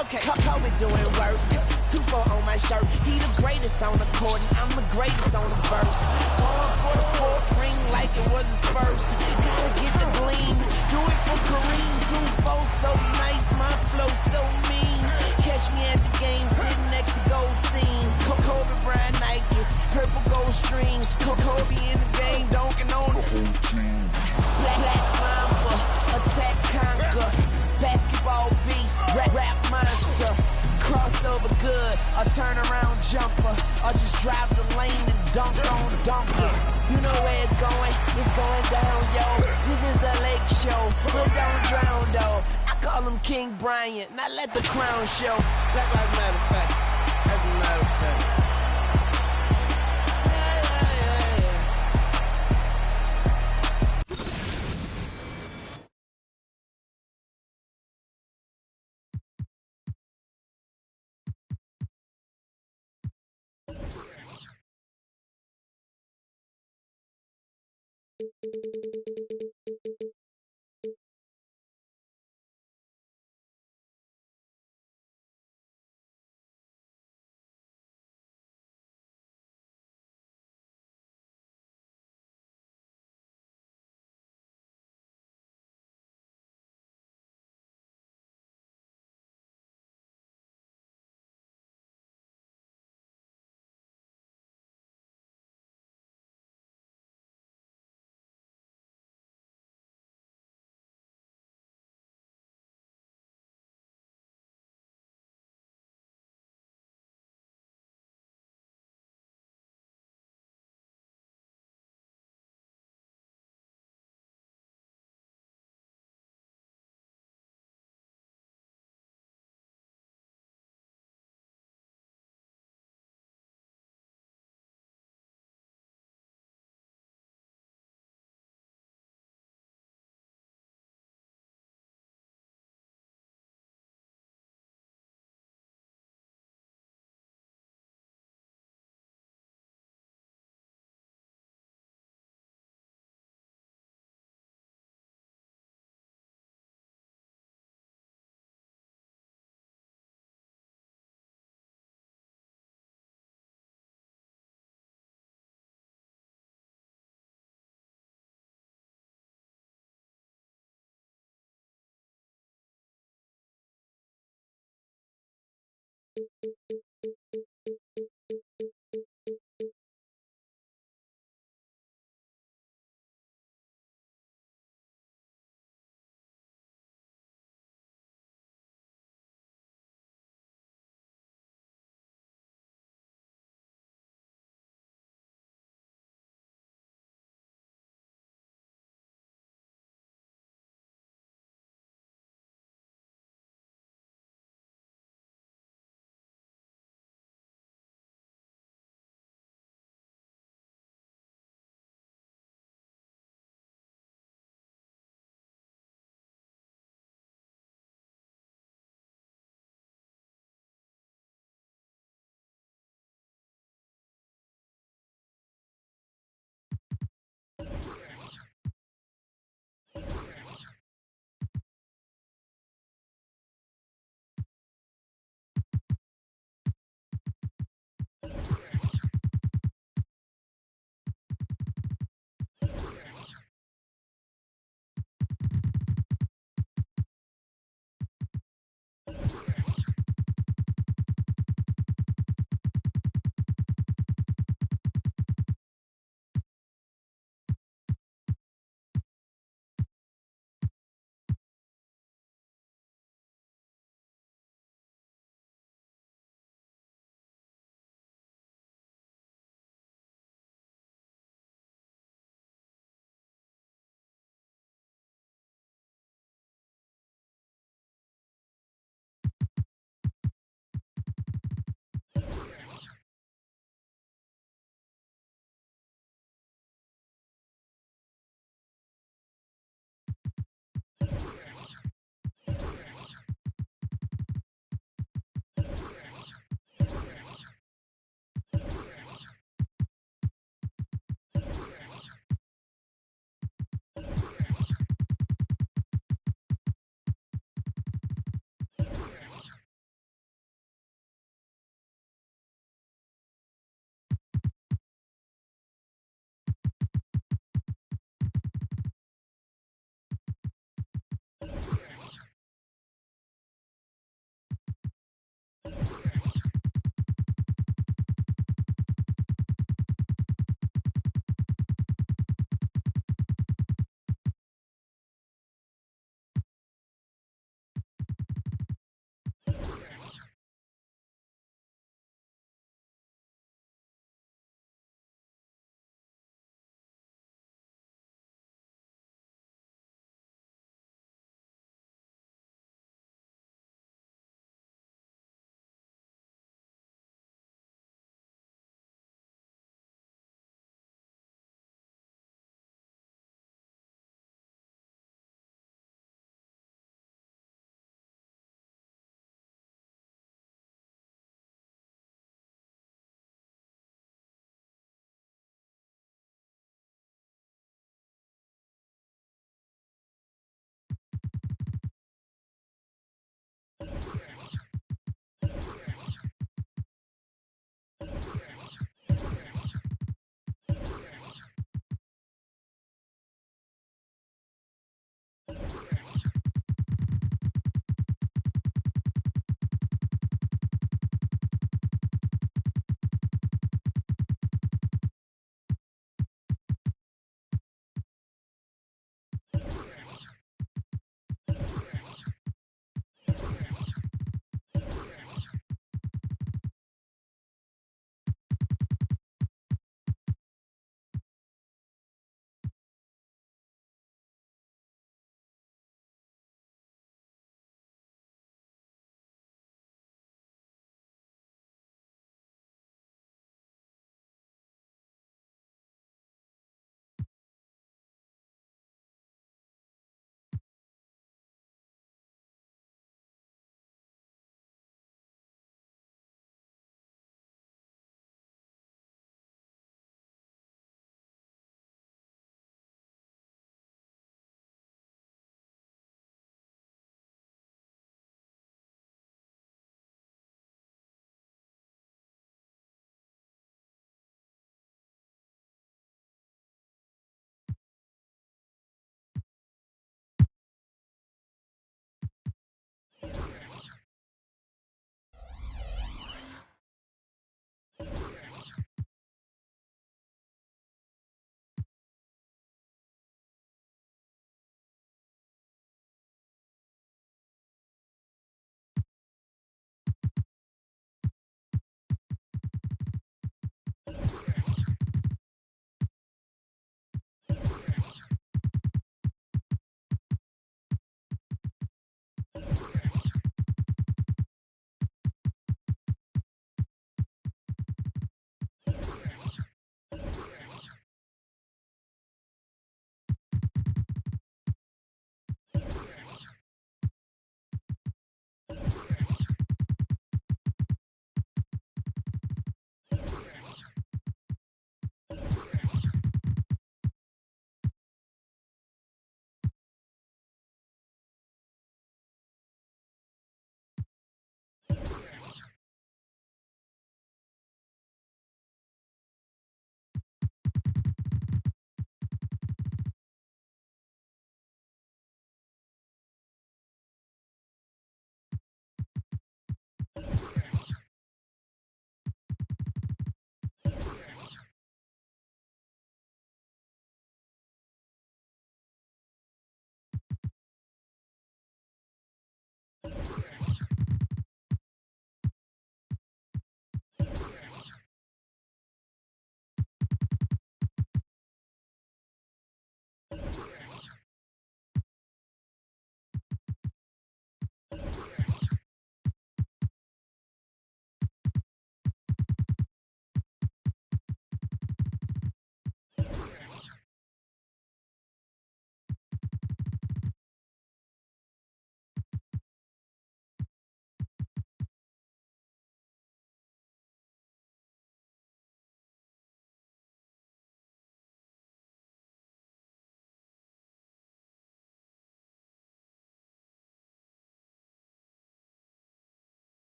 Okay, Kobe doing work. 2-4 on my shirt. He the greatest on the court, and I'm the greatest on the verse. Going for the fourth ring like it was his first. Gotta get the gleam. Do it for Kareem. 2-4 so nice, my flow so mean. Catch me at the game, sitting next to Goldstein. Kobe Bryant Nikes, purple gold strings. Kobe in the game, dunking on the whole team. Black Mamba, attack conquer. Basketball beast, rap monster. Crossover good, a turnaround jumper. Or just drive the lane and dunk on dunkers. You know where it's going down, yo. This is the Lake Show, but don't drown, though. I call him King Bryant, now let the crown show. Black Lives Matter fact, as a matter of fact.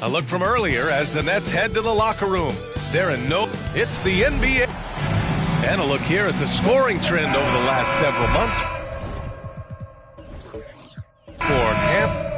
A look from earlier as the Nets head to the locker room. They're in it's the NBA. And a look here at the scoring trend over the last several months. For Camp.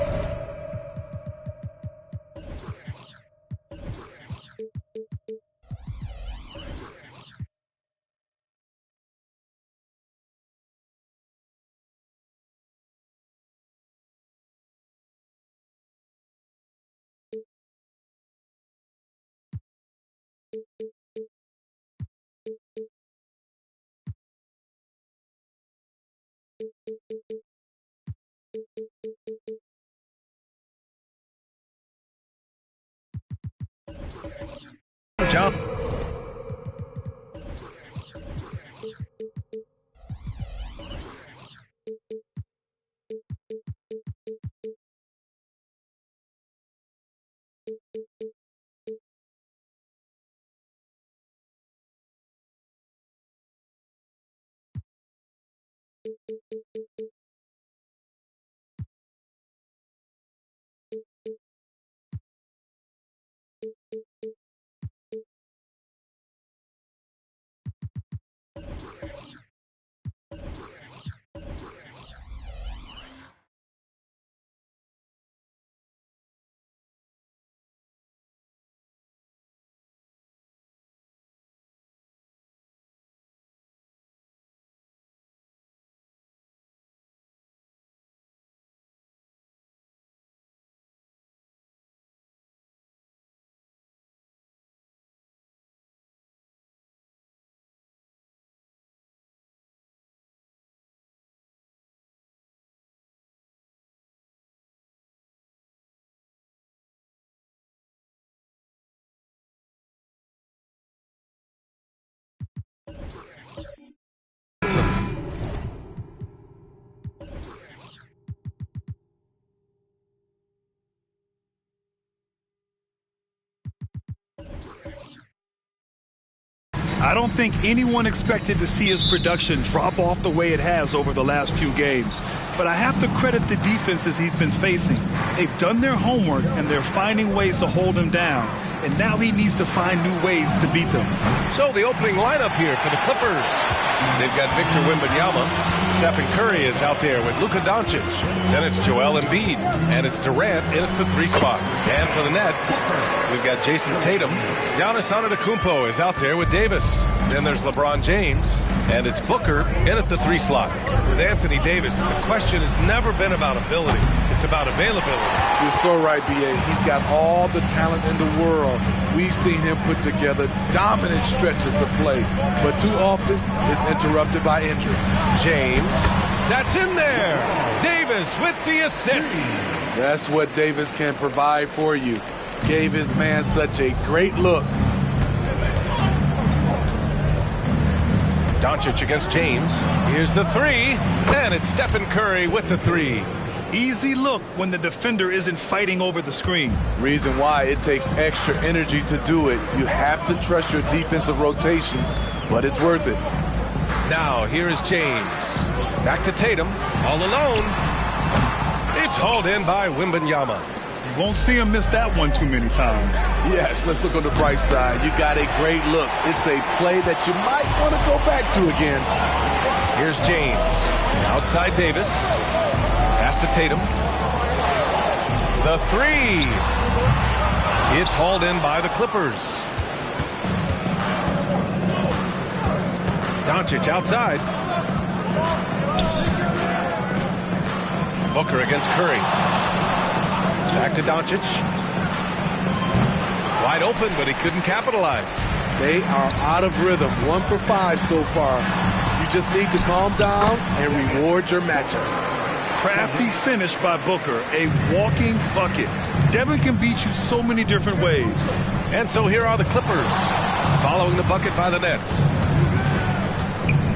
Jump. I don't think anyone expected to see his production drop off the way it has over the last few games. But I have to credit the defenses he's been facing. They've done their homework, and they're finding ways to hold him down. And now he needs to find new ways to beat them. So the opening lineup here for the Clippers. They've got Victor Wembanyama. Stephen Curry is out there with Luka Doncic. Then it's Joel Embiid. And it's Durant in at the 3 spot. And for the Nets, we've got Jason Tatum. Giannis Antetokounmpo is out there with Davis. Then there's LeBron James. And it's Booker in at the 3 slot. With Anthony Davis, the question has never been about ability. It's about availability. You're so right, B.A. He's got all the talent in the world. We've seen him put together dominant stretches of play, but too often it's interrupted by injury. James, that's in there. Davis with the assist. That's what Davis can provide for you. Gave his man such a great look. Doncic against James. Here's the 3, and it's Stephen Curry with the 3. Easy look when the defender isn't fighting over the screen. Reason why it takes extra energy to do it. You have to trust your defensive rotations, but it's worth it. Now, here is James. Back to Tatum, all alone. It's hauled in by Wembanyama. You won't see him miss that one too many times. Yes, let's look on the bright side. You got a great look. It's a play that you might want to go back to again. Here's James. Outside Davis. Pass to Tatum. The 3. It's hauled in by the Clippers. Doncic outside. Booker against Curry. Back to Doncic. Wide open, but he couldn't capitalize. They are out of rhythm. 1 for 5 so far. You just need to calm down and reward your matchups. Crafty finish by Booker, a walking bucket. Devin can beat you so many different ways. And so here are the Clippers, following the bucket by the Nets.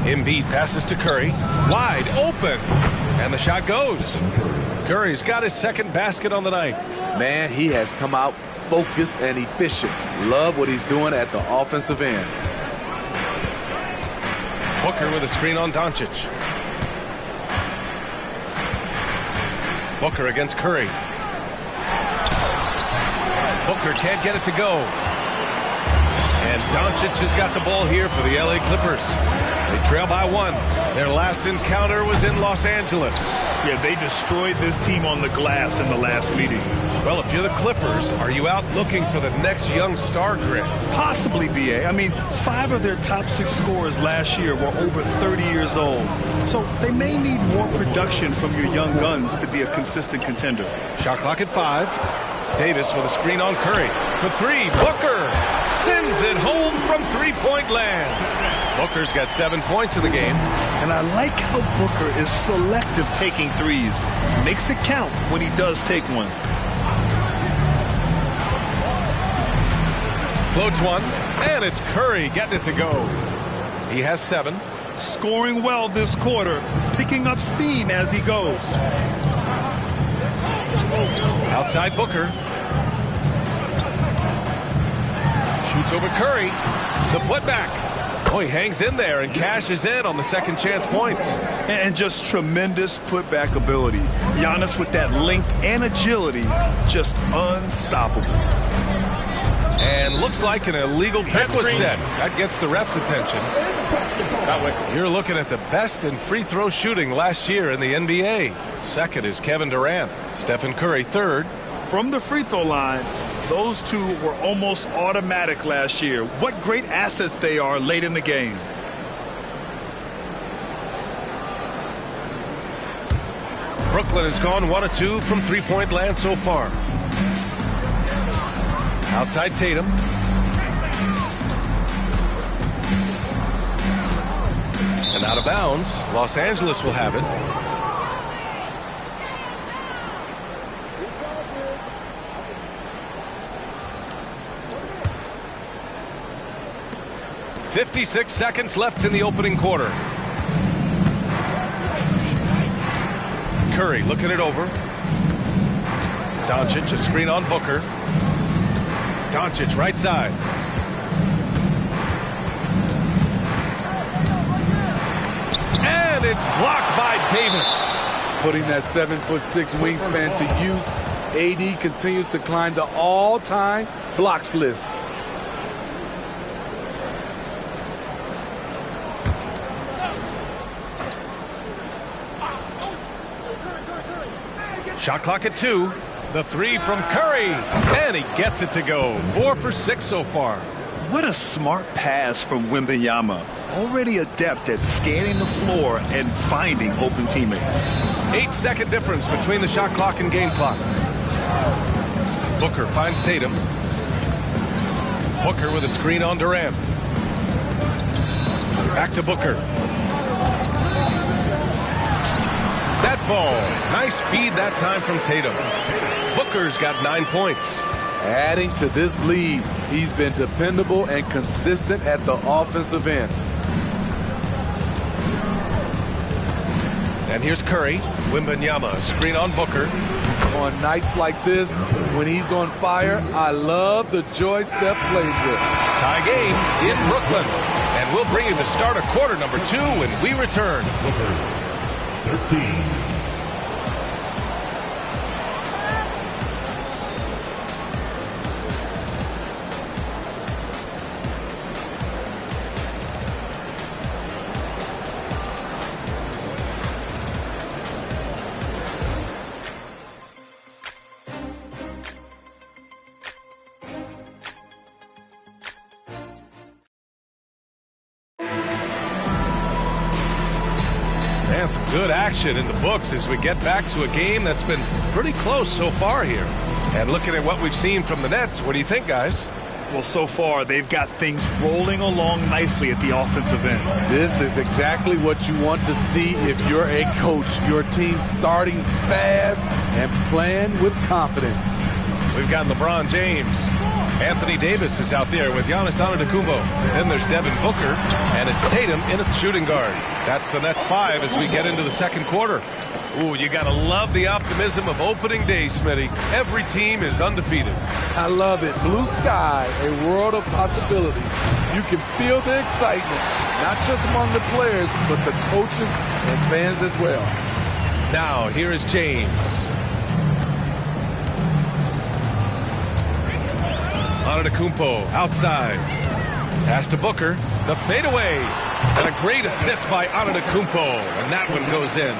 Embiid passes to Curry, wide open, and the shot goes. Curry's got his second basket on the night. Man, he has come out focused and efficient. Love what he's doing at the offensive end. Booker with a screen on Doncic. Booker against Curry. Booker can't get it to go. And Doncic has got the ball here for the LA Clippers. They trail by 1. Their last encounter was in Los Angeles. Yeah, they destroyed this team on the glass in the last meeting. Well, if you're the Clippers, are you out looking for the next young star grid? Possibly, B.A. I mean, 5 of their top 6 scorers last year were over 30 years old. So they may need more production from your young guns to be a consistent contender. Shot clock at 5. Davis with a screen on Curry. For 3, Booker sends it home from three-point land. Booker's got 7 points in the game. And I like how Booker is selective taking threes. Makes it count when he does take one. Floats one, and it's Curry getting it to go. He has 7. Scoring well this quarter, picking up steam as he goes. Outside Booker. Shoots over Curry. The putback. Oh, he hangs in there and cashes in on the second chance points. And just tremendous putback ability. Giannis with that length and agility, just unstoppable. And looks like an illegal pick was set. That gets the ref's attention. You're looking at the best in free throw shooting last year in the NBA. Second is Kevin Durant. Stephen Curry third. From the free throw line, those two were almost automatic last year. What great assets they are late in the game. Brooklyn has gone 1 of 2 from three-point land so far. Outside Tatum. And out of bounds. Los Angeles will have it. .56 seconds left in the opening quarter. Curry looking it over. Doncic, a screen on Booker. Doncic right side. And it's blocked by Davis. Putting that 7'6" wingspan to use, AD continues to climb the all-time blocks list. Shot clock at 2. The 3 from Curry. And he gets it to go. 4 for 6 so far. What a smart pass from Wembanyama. Already adept at scanning the floor and finding open teammates. 8-second difference between the shot clock and game clock. Booker finds Tatum. Booker with a screen on Durant. Back to Booker. That falls. Nice feed that time from Tatum. Booker's got 9 points. Adding to this lead, he's been dependable and consistent at the offensive end. And here's Curry. Wembanyama, screen on Booker. On nights like this, when he's on fire, I love the joy Steph plays with. Tie game in Brooklyn. And we'll bring you to start of quarter number 2 when we return. 13. And some good action in the books as we get back to a game that's been pretty close so far here. And looking at what we've seen from the Nets, what do you think, guys? Well, so far, they've got things rolling along nicely at the offensive end. This is exactly what you want to see if you're a coach. Your team starting fast and playing with confidence. We've got LeBron James. Anthony Davis is out there with Giannis Antetokounmpo. Then there's Devin Booker, and it's Tatum in at shooting guard. That's the Nets 5 as we get into the second quarter. Ooh, you got to love the optimism of opening day, Smitty. Every team is undefeated. I love it. Blue sky, a world of possibilities. You can feel the excitement, not just among the players, but the coaches and fans as well. Now, here is James. Antetokounmpo outside. Pass to Booker. The fadeaway. And a great assist by Antetokounmpo. And that one goes in.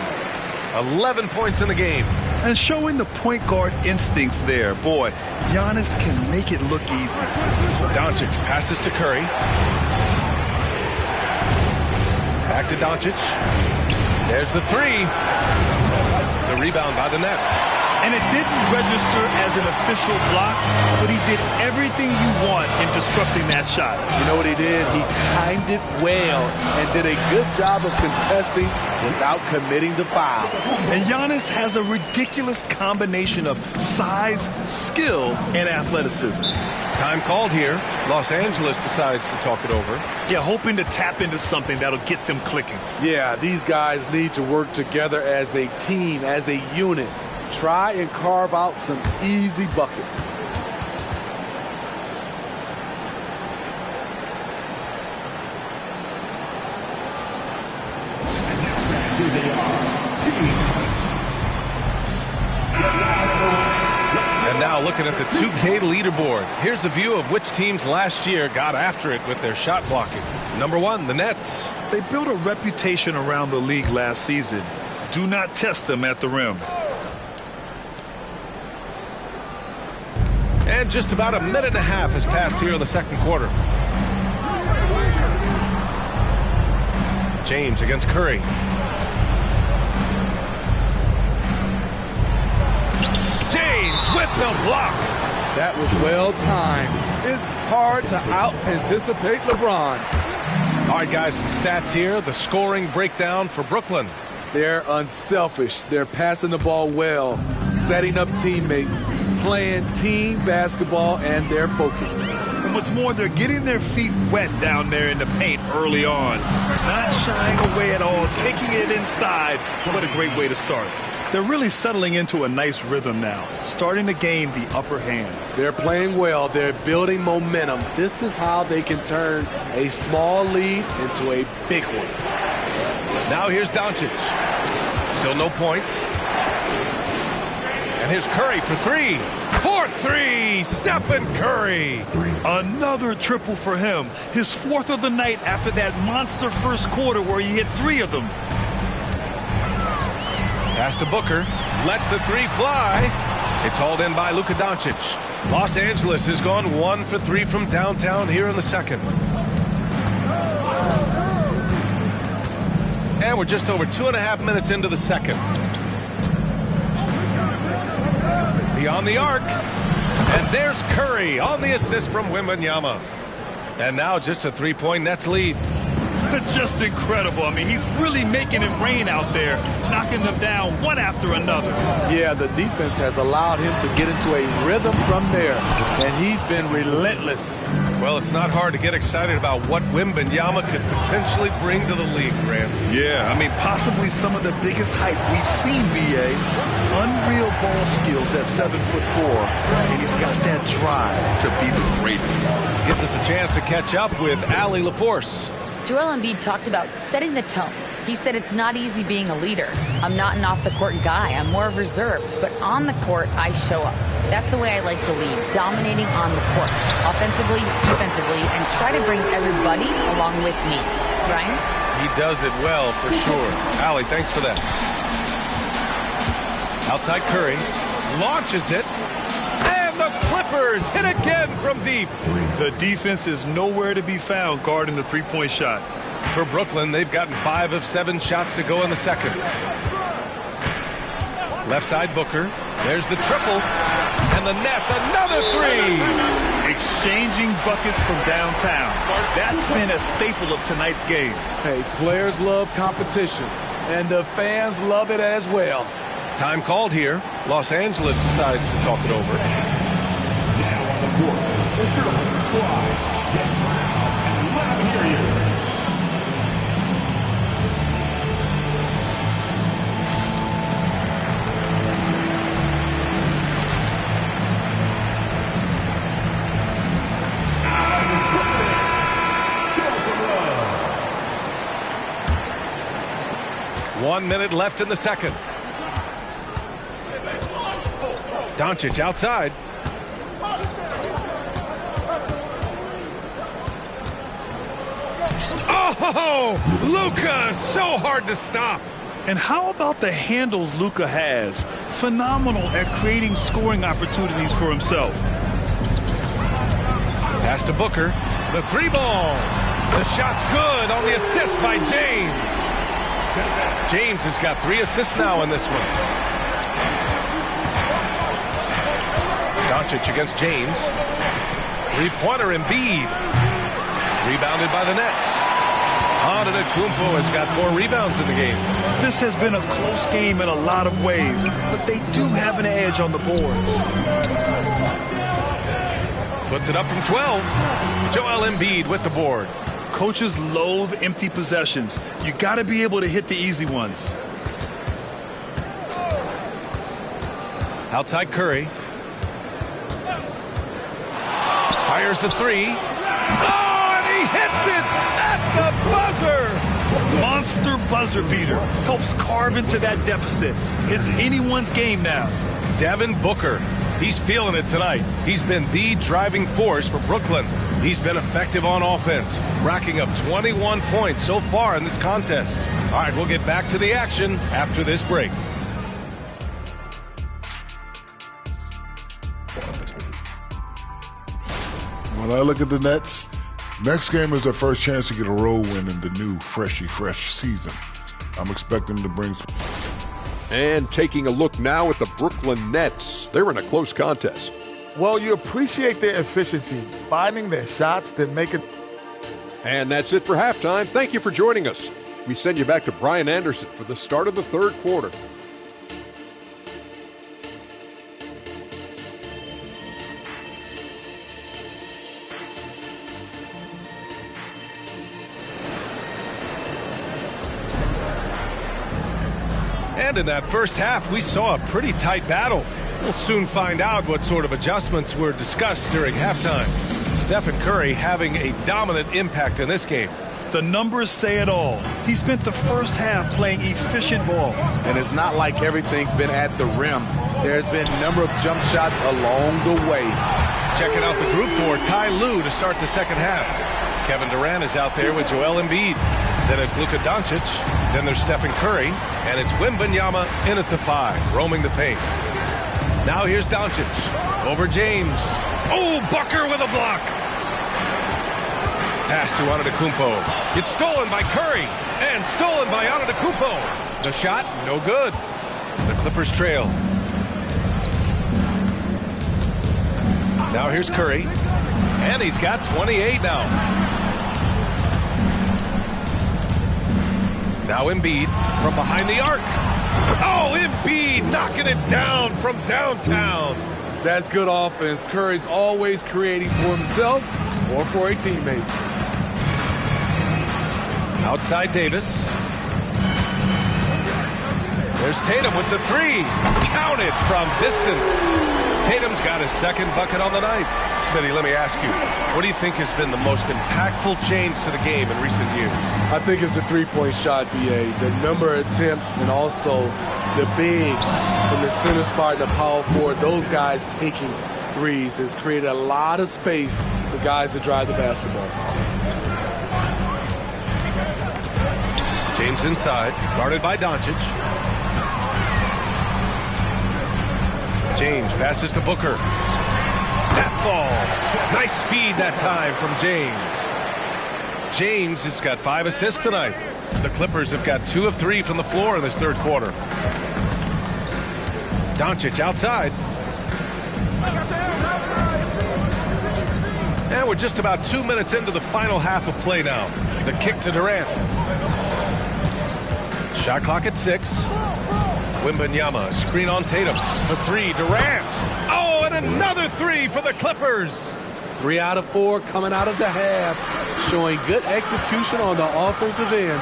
11 points in the game. And showing the point guard instincts there. Boy, Giannis can make it look easy. Doncic passes to Curry. Back to Doncic. There's the 3. The rebound by the Nets. And it didn't register as an official block, but he did everything you want in disrupting that shot. You know what he did? He timed it well and did a good job of contesting without committing the foul. And Giannis has a ridiculous combination of size, skill, and athleticism. Time called here. Los Angeles decides to talk it over. Yeah, hoping to tap into something that'll get them clicking. Yeah, these guys need to work together as a team, as a unit. Try and carve out some easy buckets. And now looking at the 2K leaderboard. Here's a view of which teams last year got after it with their shot blocking. Number 1, the Nets. They built a reputation around the league last season. Do not test them at the rim. And just about a minute and a half has passed here in the second quarter. James against Curry. James with the block. That was well timed. It's hard to out-anticipate LeBron. All right, guys, some stats here. The scoring breakdown for Brooklyn. They're unselfish. They're passing the ball well, setting up teammates, playing team basketball, and their focus. And what's more, they're getting their feet wet down there in the paint early on. Not shying away at all, taking it inside. What a great way to start. They're really settling into a nice rhythm now, starting to gain the upper hand. They're playing well. They're building momentum. This is how they can turn a small lead into a big one. Now here's Doncic. Still no points. And here's Curry for three. 4-3, Stephen Curry. Another triple for him. His fourth of the night after that monster first quarter where he hit 3 of them. Pass to Booker. Lets the three fly. It's hauled in by Luka Doncic. Los Angeles has gone 1 for 3 from downtown here in the second. And we're just over 2.5 minutes into the second. Beyond the arc. And there's Curry on the assist from Wembanyama. And now just a 3-point Nets lead. Just incredible. I mean, he's really making it rain out there, knocking them down one after another. Yeah, the defense has allowed him to get into a rhythm from there, and he's been relentless. Well, it's not hard to get excited about what Wembanyama could potentially bring to the league, Graham. Yeah, I mean, possibly some of the biggest hype we've seen, B.A. Unreal ball skills at 7'4", and he's got that drive to be the greatest. Gives us a chance to catch up with Allie LaForce. Joel Embiid talked about setting the tone. He said it's not easy being a leader. I'm not an off-the-court guy. I'm more reserved. But on the court, I show up. That's the way I like to lead, dominating on the court, offensively, defensively, and try to bring everybody along with me. Ryan? He does it well, for sure. Allie, thanks for that. Outside Curry. Launches it. And the Clippers hit again from deep. The defense is nowhere to be found guarding the three-point shot. For Brooklyn, they've gotten 5 of 7 shots to go in the second. Left side Booker. There's the triple. And the Nets, another 3. Exchanging buckets from downtown. That's been a staple of tonight's game. Hey, players love competition, and the fans love it as well. Time called here. Los Angeles decides to talk it over. Now on the court, the Turtle Squad. Get loud and let them hear you. Show 1 minute left in the second. Doncic outside. Oh, Luka, so hard to stop. And how about the handles Luka has? Phenomenal at creating scoring opportunities for himself. Pass to Booker. The 3-ball. The shot's good on the assist by James. James has got 3 assists now in this one. Doncic against James. 3-pointer Embiid. Rebounded by the Nets. Antetokounmpo has got 4 rebounds in the game. This has been a close game in a lot of ways, but they do have an edge on the boards. Puts it up from 12. Joel Embiid with the board. Coaches loathe empty possessions. You got to be able to hit the easy ones. Outside Curry. Fires the 3. Oh, and he hits it at the buzzer. Monster buzzer beater. Helps carve into that deficit. It's anyone's game now. Devin Booker. He's feeling it tonight. He's been the driving force for Brooklyn. He's been effective on offense, racking up 21 points so far in this contest. All right, we'll get back to the action after this break. When I look at the Nets, next game is their first chance to get a road win in the new fresh season. I'm expecting them to bring some. And taking a look now at the Brooklyn Nets. They're in a close contest. Well, you appreciate their efficiency, finding their shots that make it. And that's it for halftime. Thank you for joining us. We send you back to Brian Anderson for the start of the third quarter. And in that first half, we saw a pretty tight battle. We'll soon find out what sort of adjustments were discussed during halftime. Stephen Curry having a dominant impact in this game. The numbers say it all. He spent the first half playing efficient ball. And it's not like everything's been at the rim. There's been a number of jump shots along the way. Checking out the group for Ty Lue to start the second half. Kevin Durant is out there with Joel Embiid. Then it's Luka Doncic. Then there's Stephen Curry. And it's Wembanyama in at the 5, roaming the paint. Now here's Doncic. Over James. Oh, Booker with a block. Pass to Antetokounmpo. It's stolen by Curry. And stolen by Antetokounmpo. The shot, no good. The Clippers trail. Now here's Curry. And he's got 28 now. Now Embiid from behind the arc. Oh, Embiid knocking it down from downtown. That's good offense. Curry's always creating for himself or for a teammate. Outside Davis. There's Tatum with the 3. Counted from distance. Tatum's got his second bucket on the night. Smitty, let me ask you, what do you think has been the most impactful change to the game in recent years? I think it's the three-point shot, B.A. The number of attempts and also the bigs from the center spot and the power forward, those guys taking threes has created a lot of space for guys to drive the basketball. James inside, guarded by Doncic. James passes to Booker. That falls. Nice feed that time from James. James has got 5 assists tonight. The Clippers have got 2 of 3 from the floor in this third quarter. Doncic outside. And we're just about 2 minutes into the final half of play now. The kick to Durant. Shot clock at 6. Wembanyama, screen on Tatum. For 3, Durant. Oh, and another 3 for the Clippers. 3 out of 4 coming out of the half, showing good execution on the offensive end.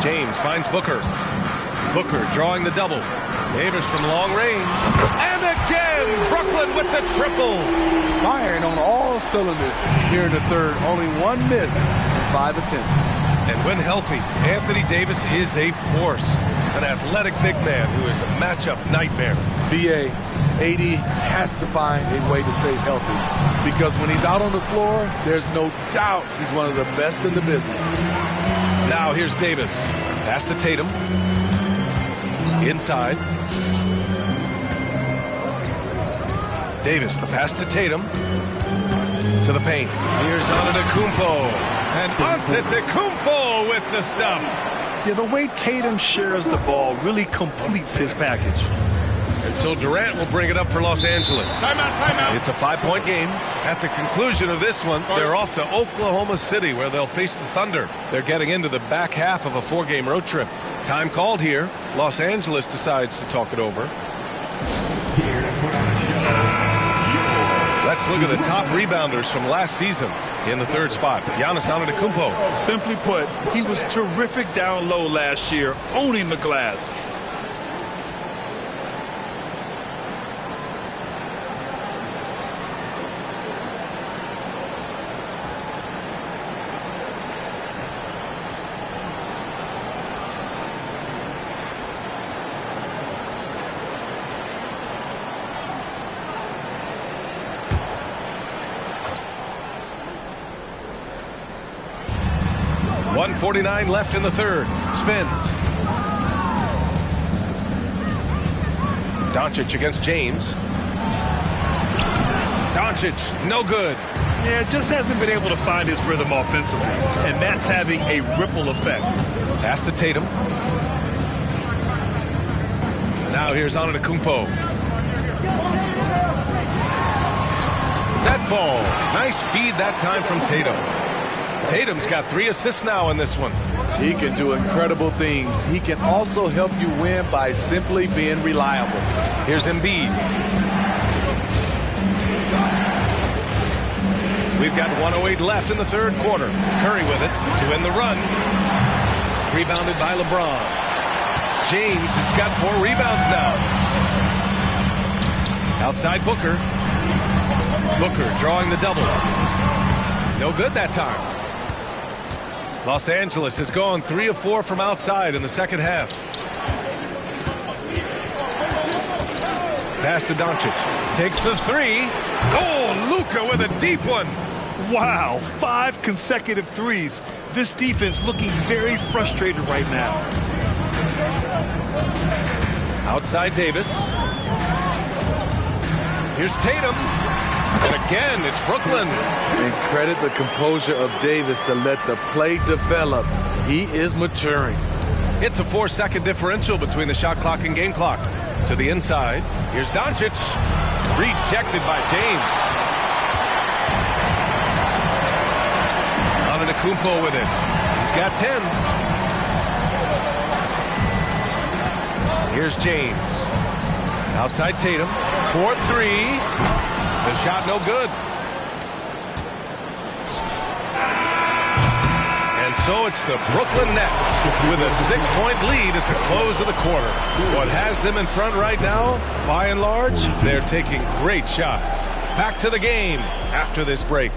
James finds Booker. Booker drawing the double. Davis from long range. And again, Brooklyn with the triple. Firing on all cylinders here in the third. Only 1 miss in 5 attempts. And when healthy, Anthony Davis is a force. An athletic big man who is a matchup nightmare. B.A., AD has to find a way to stay healthy because when he's out on the floor, there's no doubt he's one of the best in the business. Now here's Davis. Pass to Tatum. Inside. Davis, the pass to Tatum. To the paint. Here's Antetokounmpo. And Antetokounmpo with the stuff. Yeah, the way Tatum shares the ball really completes his package. And so Durant will bring it up for Los Angeles. Timeout. It's a 5-point game. At the conclusion of this one, they're off to Oklahoma City where they'll face the Thunder. They're getting into the back half of a 4-game road trip. Time called here. Los Angeles decides to talk it over. Let's look at the top rebounders from last season. In the third spot, Giannis Antetokounmpo. Simply put, he was terrific down low last year, owning the glass. .149 left in the third. Spins. Doncic against James. Doncic, no good. Yeah, just hasn't been able to find his rhythm offensively, and that's having a ripple effect. Pass to Tatum. Now here's Antetokounmpo. That falls. Nice feed that time from Tatum. Tatum's got 3 assists now in this one. He can do incredible things. He can also help you win by simply being reliable. Here's Embiid. We've got 1:08 left in the third quarter. Curry with it to end the run. Rebounded by LeBron. James has got 4 rebounds now. Outside Booker. Booker drawing the double. No good that time. Los Angeles has gone 3 of 4 from outside in the second half. Pass to Doncic. Takes the 3. Oh, Luka with a deep one. Wow, 5 consecutive threes. This defense looking very frustrated right now. Outside Davis. Here's Tatum. And again, it's Brooklyn. And credit the composure of Davis to let the play develop. He is maturing. It's a 4-second differential between the shot clock and game clock. To the inside. Here's Doncic. Rejected by James. Antetokounmpo with it. He's got 10. Here's James. Outside Tatum. 4-3. The shot no good. And so it's the Brooklyn Nets with a 6-point lead at the close of the quarter. What has them in front right now, by and large, they're taking great shots. Back to the game after this break.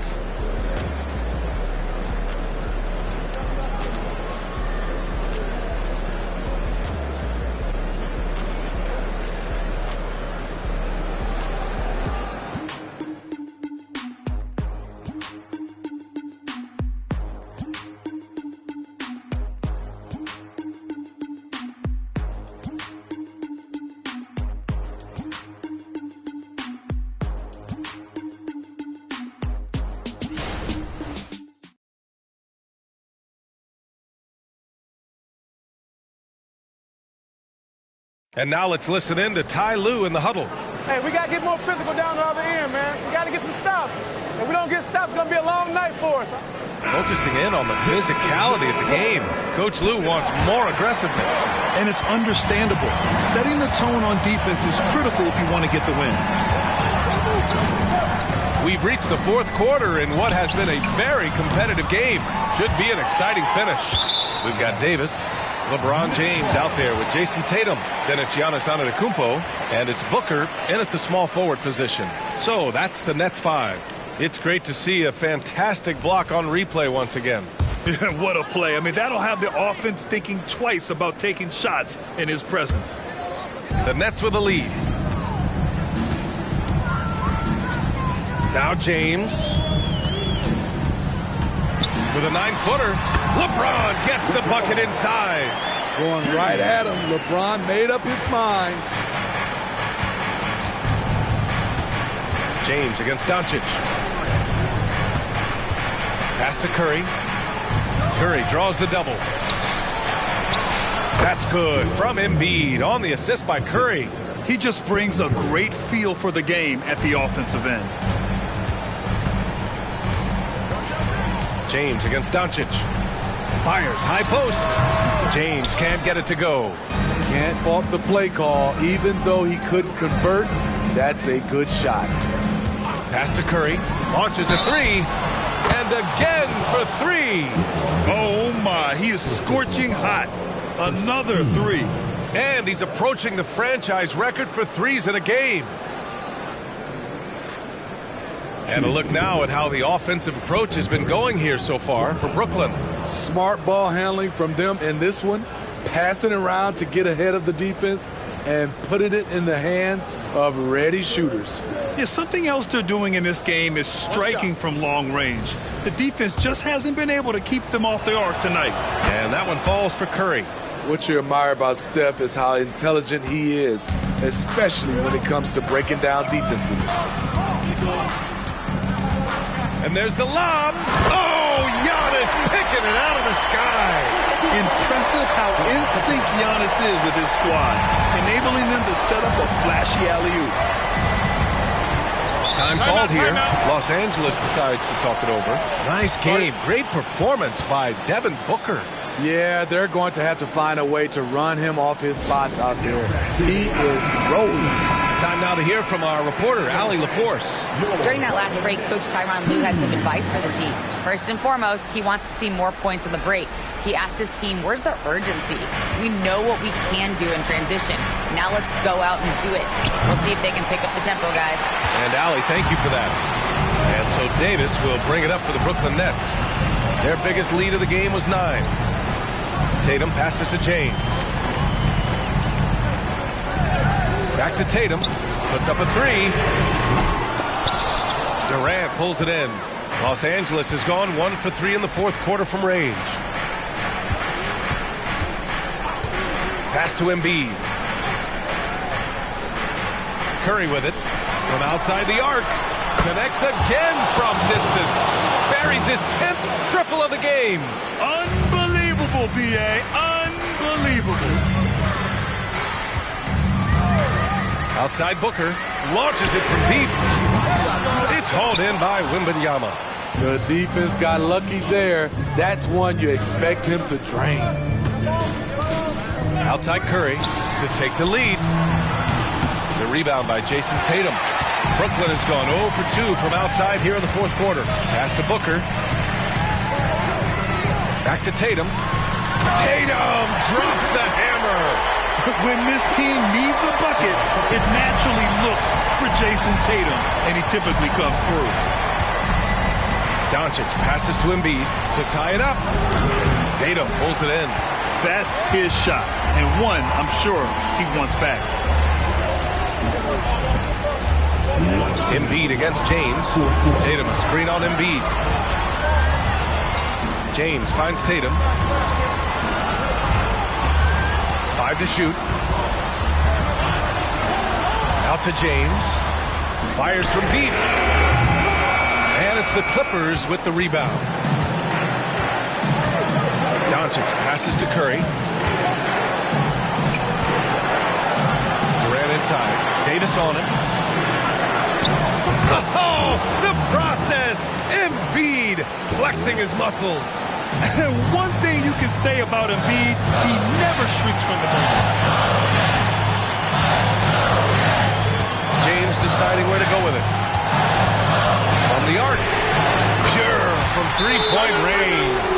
And now let's listen in to Ty Lue in the huddle. Hey, we got to get more physical down the other end, man. We got to get some stops. If we don't get stops, it's going to be a long night for us. Focusing in on the physicality of the game. Coach Lue wants more aggressiveness. And it's understandable. Setting the tone on defense is critical if you want to get the win. We've reached the fourth quarter in what has been a very competitive game. Should be an exciting finish. We've got Davis, LeBron James out there with Jason Tatum. Then it's Giannis Antetokounmpo, and it's Booker in at the small forward position. So that's the Nets 5. It's great to see a fantastic block on replay once again. What a play. I mean, that'll have the offense thinking twice about taking shots in his presence. The Nets with a lead. Now James with a 9-footer. LeBron gets the bucket inside. Going right at him. LeBron made up his mind. James against Doncic. Pass to Curry. Curry draws the double. That's good from Embiid on the assist by Curry. He just brings a great feel for the game at the offensive end. James against Doncic. Fires high post. James can't get it to go. Can't fault the play call. Even though he couldn't convert, that's a good shot. Pass to Curry. Launches a 3. And again for 3. Oh my, he is scorching hot. Another 3. And he's approaching the franchise record for threes in a game. And a look now at how the offensive approach has been going here so far for Brooklyn. Smart ball handling from them in this one. Passing around to get ahead of the defense and putting it in the hands of ready shooters. Yeah, something else they're doing in this game is striking from long range. The defense just hasn't been able to keep them off the arc tonight. And that one falls for Curry. What you admire about Steph is how intelligent he is, especially when it comes to breaking down defenses. And there's the lob. Oh, Giannis picking it out of the sky. Impressive how in sync Giannis is with his squad, enabling them to set up a flashy alley-oop. Time called here. Los Angeles decides to talk it over. Nice game. Great performance by Devin Booker. Yeah, they're going to have to find a way to run him off his spots out there. He is rolling. Time now to hear from our reporter, Allie LaForce. During that last break, Coach Tyronn Lue had some advice for the team. First and foremost, he wants to see more points on the break. He asked his team, where's the urgency? We know what we can do in transition. Now let's go out and do it. We'll see if they can pick up the tempo, guys. And Allie, thank you for that. And so Davis will bring it up for the Brooklyn Nets. Their biggest lead of the game was 9. Tatum passes to James. Back to Tatum. Puts up a 3. Durant pulls it in. Los Angeles has gone 1 for 3 in the fourth quarter from range. Pass to Embiid. Curry with it. From outside the arc. Connects again from distance. Buries his 10th triple of the game. Unbelievable, B.A. Unbelievable. Outside Booker. Launches it from deep. It's hauled in by Wembanyama. The defense got lucky there. That's one you expect him to drain. Outside Curry to take the lead. The rebound by Jason Tatum. Brooklyn has gone 0 for 2 from outside here in the fourth quarter. Pass to Booker. Back to Tatum. Tatum drops the hammer. When this team needs a bucket, it naturally looks for Jason Tatum, and he typically comes through. Doncic passes to Embiid to tie it up. Tatum pulls it in. That's his shot, and one I'm sure he wants back. Embiid against James. Tatum a screen on Embiid. James finds Tatum. 5 to shoot. Out to James. Fires from deep. And it's the Clippers with the rebound. Doncic passes to Curry. Durant inside. Davis on it. Oh, the process! Embiid flexing his muscles. And one thing you can say about Embiid, he never shrinks from the moment. James deciding where to go with it. From the arc. Pure from three-point range.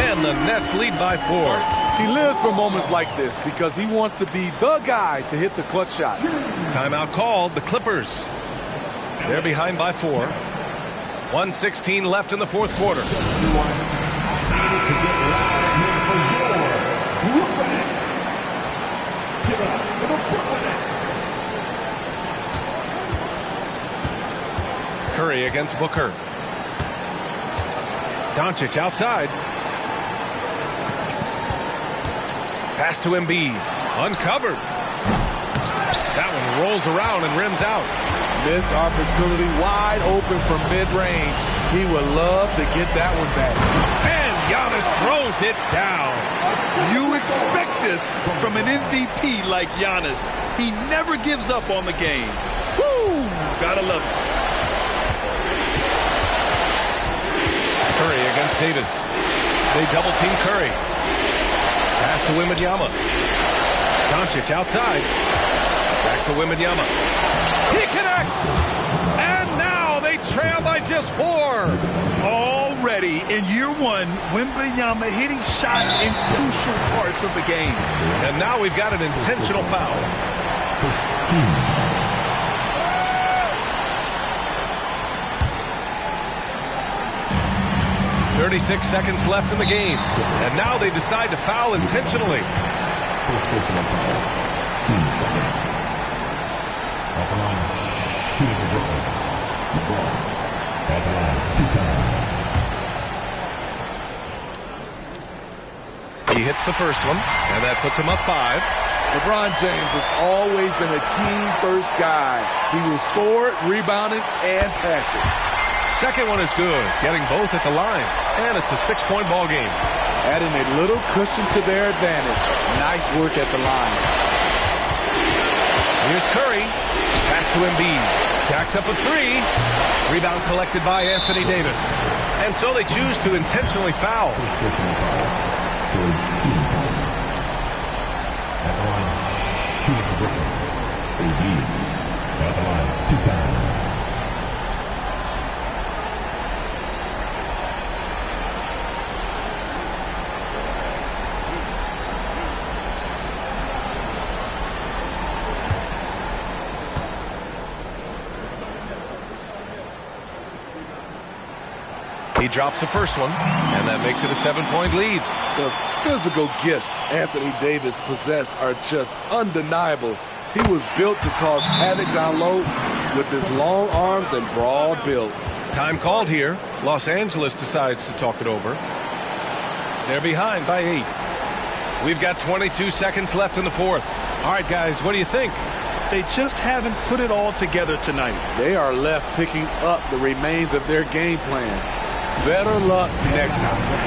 And the Nets lead by 4. He lives for moments like this because he wants to be the guy to hit the clutch shot. Timeout called. The Clippers. They're behind by 4. 1:16 left in the fourth quarter. Curry against Booker. Doncic outside. Pass to Embiid. Uncovered. That one rolls around and rims out. Missed opportunity, wide open from mid-range. He would love to get that one back. And Giannis throws it down. You expect this from an MVP like Giannis. He never gives up on the game. Woo! Gotta love it. Curry against Davis. They double-team Curry. Pass to Wembanyama. Doncic outside. Back to Wembanyama. He connects! And now they trail by just 4. Already in year 1, Wembanyama hitting shots in crucial parts of the game. And now we've got an intentional foul. 36 seconds left in the game. And now they decide to foul intentionally. He hits the first one, and that puts him up 5. LeBron James has always been a team-first guy. He will score, rebound it, and pass it. Second one is good, getting both at the line, and it's a 6-point ball game. Adding a little cushion to their advantage. Nice work at the line. Here's Curry. Pass to Embiid. Jacks up a 3. Rebound collected by Anthony Davis. And so they choose to intentionally foul. He drops the first one, and that makes it a 7-point lead. The physical gifts Anthony Davis possesses are just undeniable. He was built to cause havoc down low with his long arms and broad build. Time called here. Los Angeles decides to talk it over. They're behind by 8. We've got 22 seconds left in the fourth. All right, guys, what do you think? They just haven't put it all together tonight. They are left picking up the remains of their game plan. Better luck next time.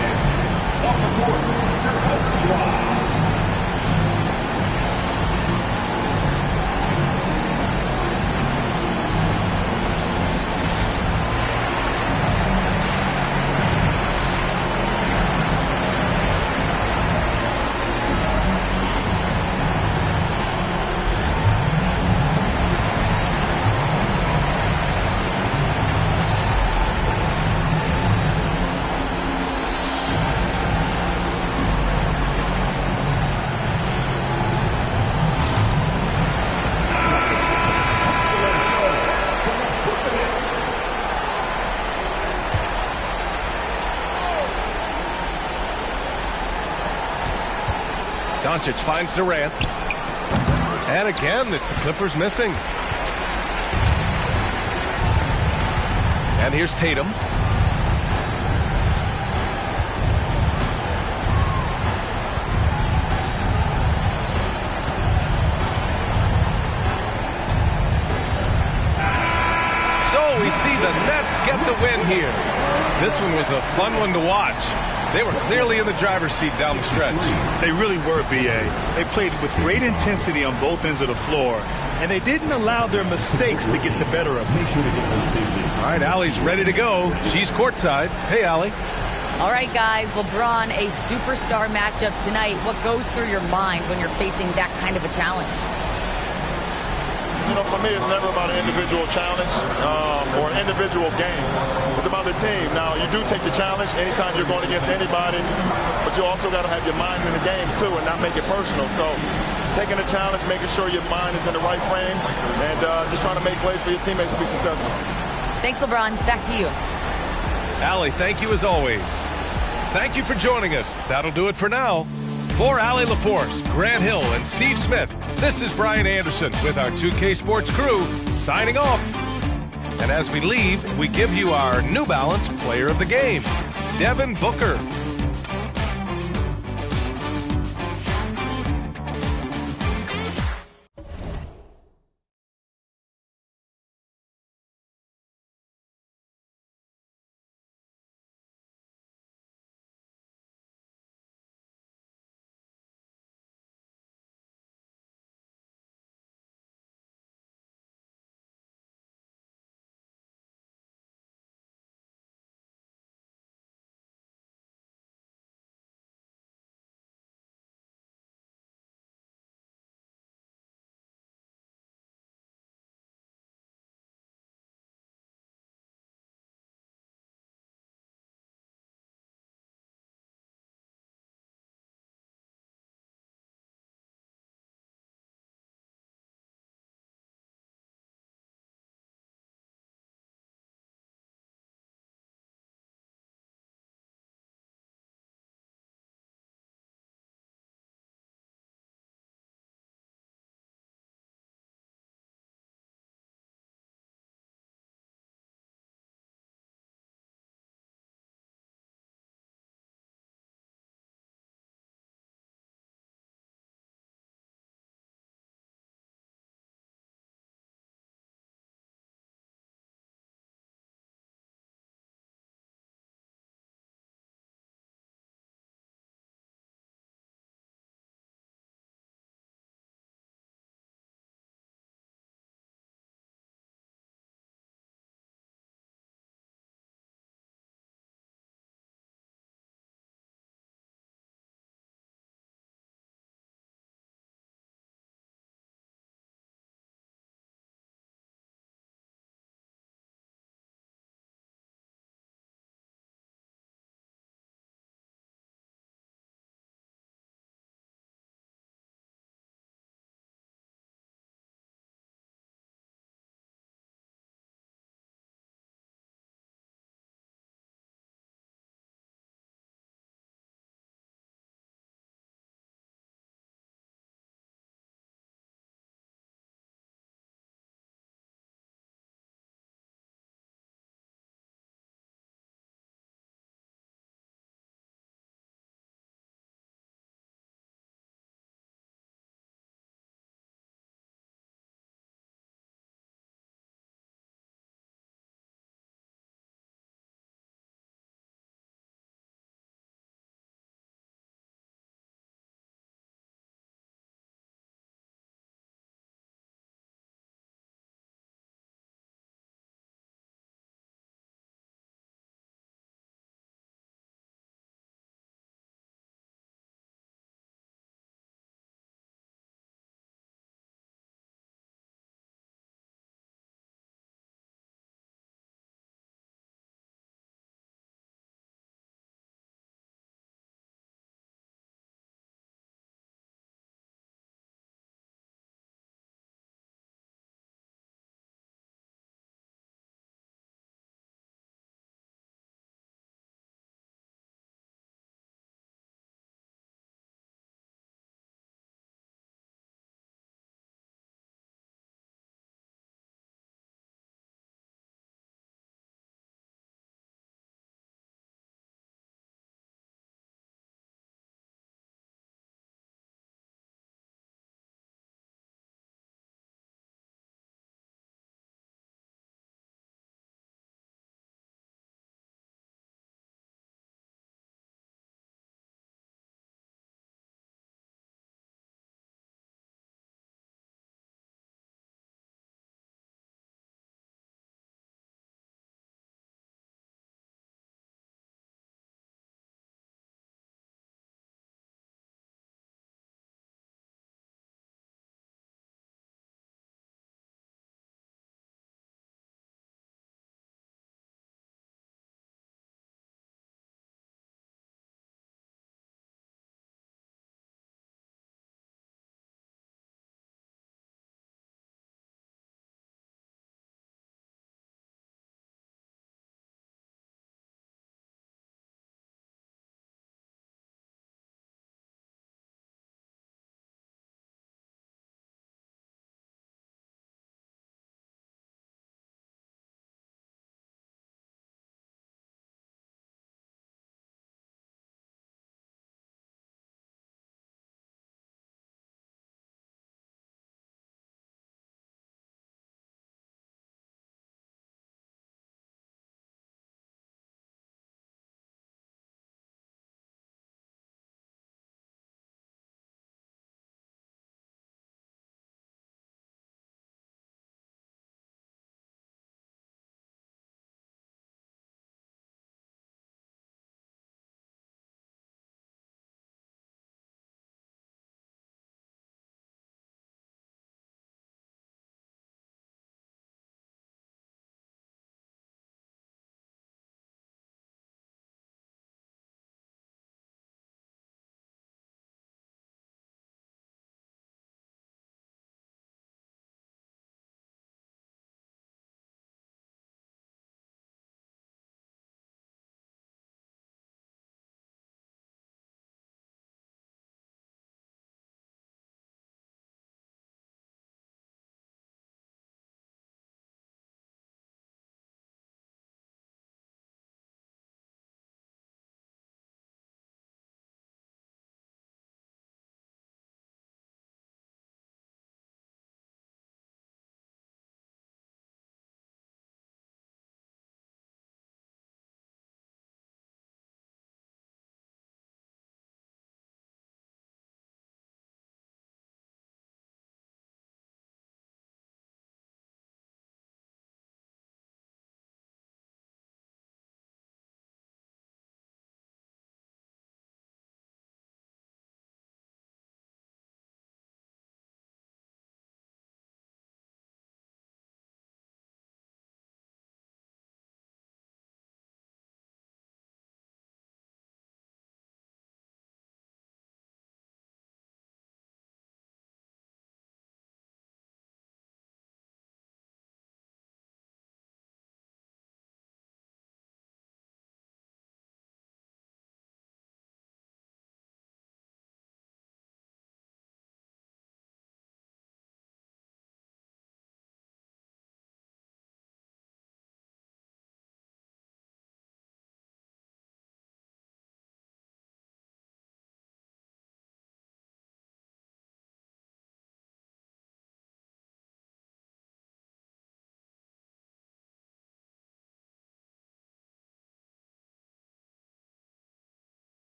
Doncic finds Durant. And again, it's the Clippers missing. And here's Tatum. So we see the Nets get the win here. This one was a fun one to watch. They were clearly in the driver's seat down the stretch. They really were, B.A. They played with great intensity on both ends of the floor, and they didn't allow their mistakes to get the better of them. All right, Allie's ready to go. She's courtside. Hey, Allie. All right, guys, LeBron, a superstar matchup tonight. What goes through your mind when you're facing that kind of a challenge? You know, for me, it's never about an individual challenge or an individual game. It's about the team. Now, you do take the challenge anytime you're going against anybody, but you also got to have your mind in the game, too, and not make it personal. So taking the challenge, making sure your mind is in the right frame, and just trying to make plays for your teammates to be successful. Thanks, LeBron. Back to you. Allie, thank you as always. Thank you for joining us. That'll do it for now. For Allie LaForce, Grant Hill, and Steve Smith, this is Brian Anderson with our 2K Sports crew signing off. And as we leave, we give you our New Balance Player of the Game, Devin Booker.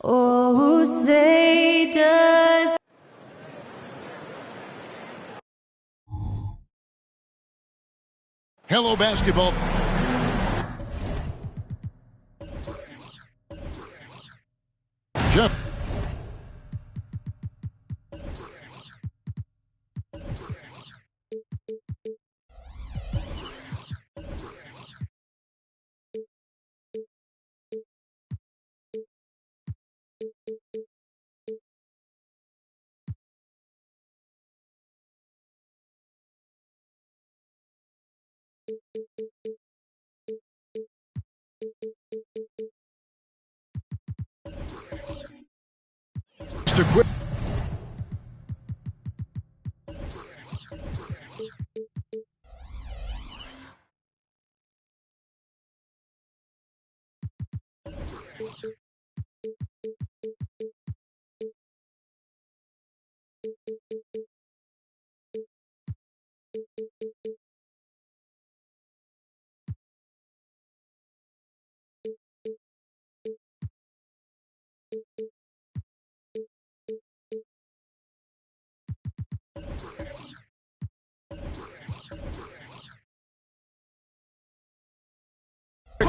Oh, say does. Hello, basketball. Jeff. To quit.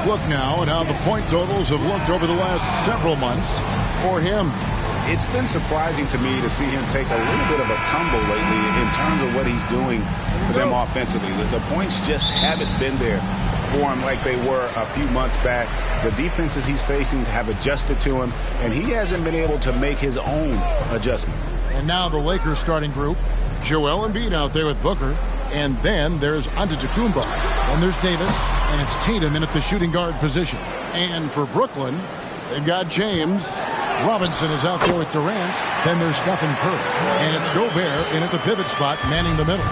Look now at how the point totals have looked over the last several months for him. It's been surprising to me to see him take a little bit of a tumble lately in terms of what he's doing for them offensively. The points just haven't been there for him like they were a few months back. The defenses he's facing have adjusted to him, and he hasn't been able to make his own adjustments. And now the Lakers starting group. Joel Embiid out there with Booker. And then there's Antetokounmpo. Then there's Davis, and it's Tatum in at the shooting guard position. And for Brooklyn, they've got James. Robinson is out there with Durant. Then there's Stephen Curry. And it's Gobert in at the pivot spot, manning the middle.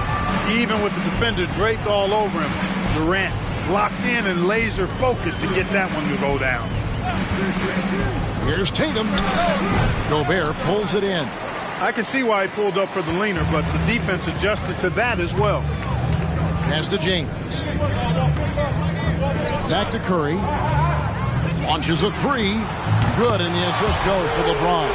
Even with the defender draped all over him, Durant locked in and laser focused to get that one to go down. Here's Tatum. Gobert pulls it in. I can see why he pulled up for the leaner, but the defense adjusted to that as well. Pass to James. Back to Curry. Launches a three. Good, and the assist goes to LeBron.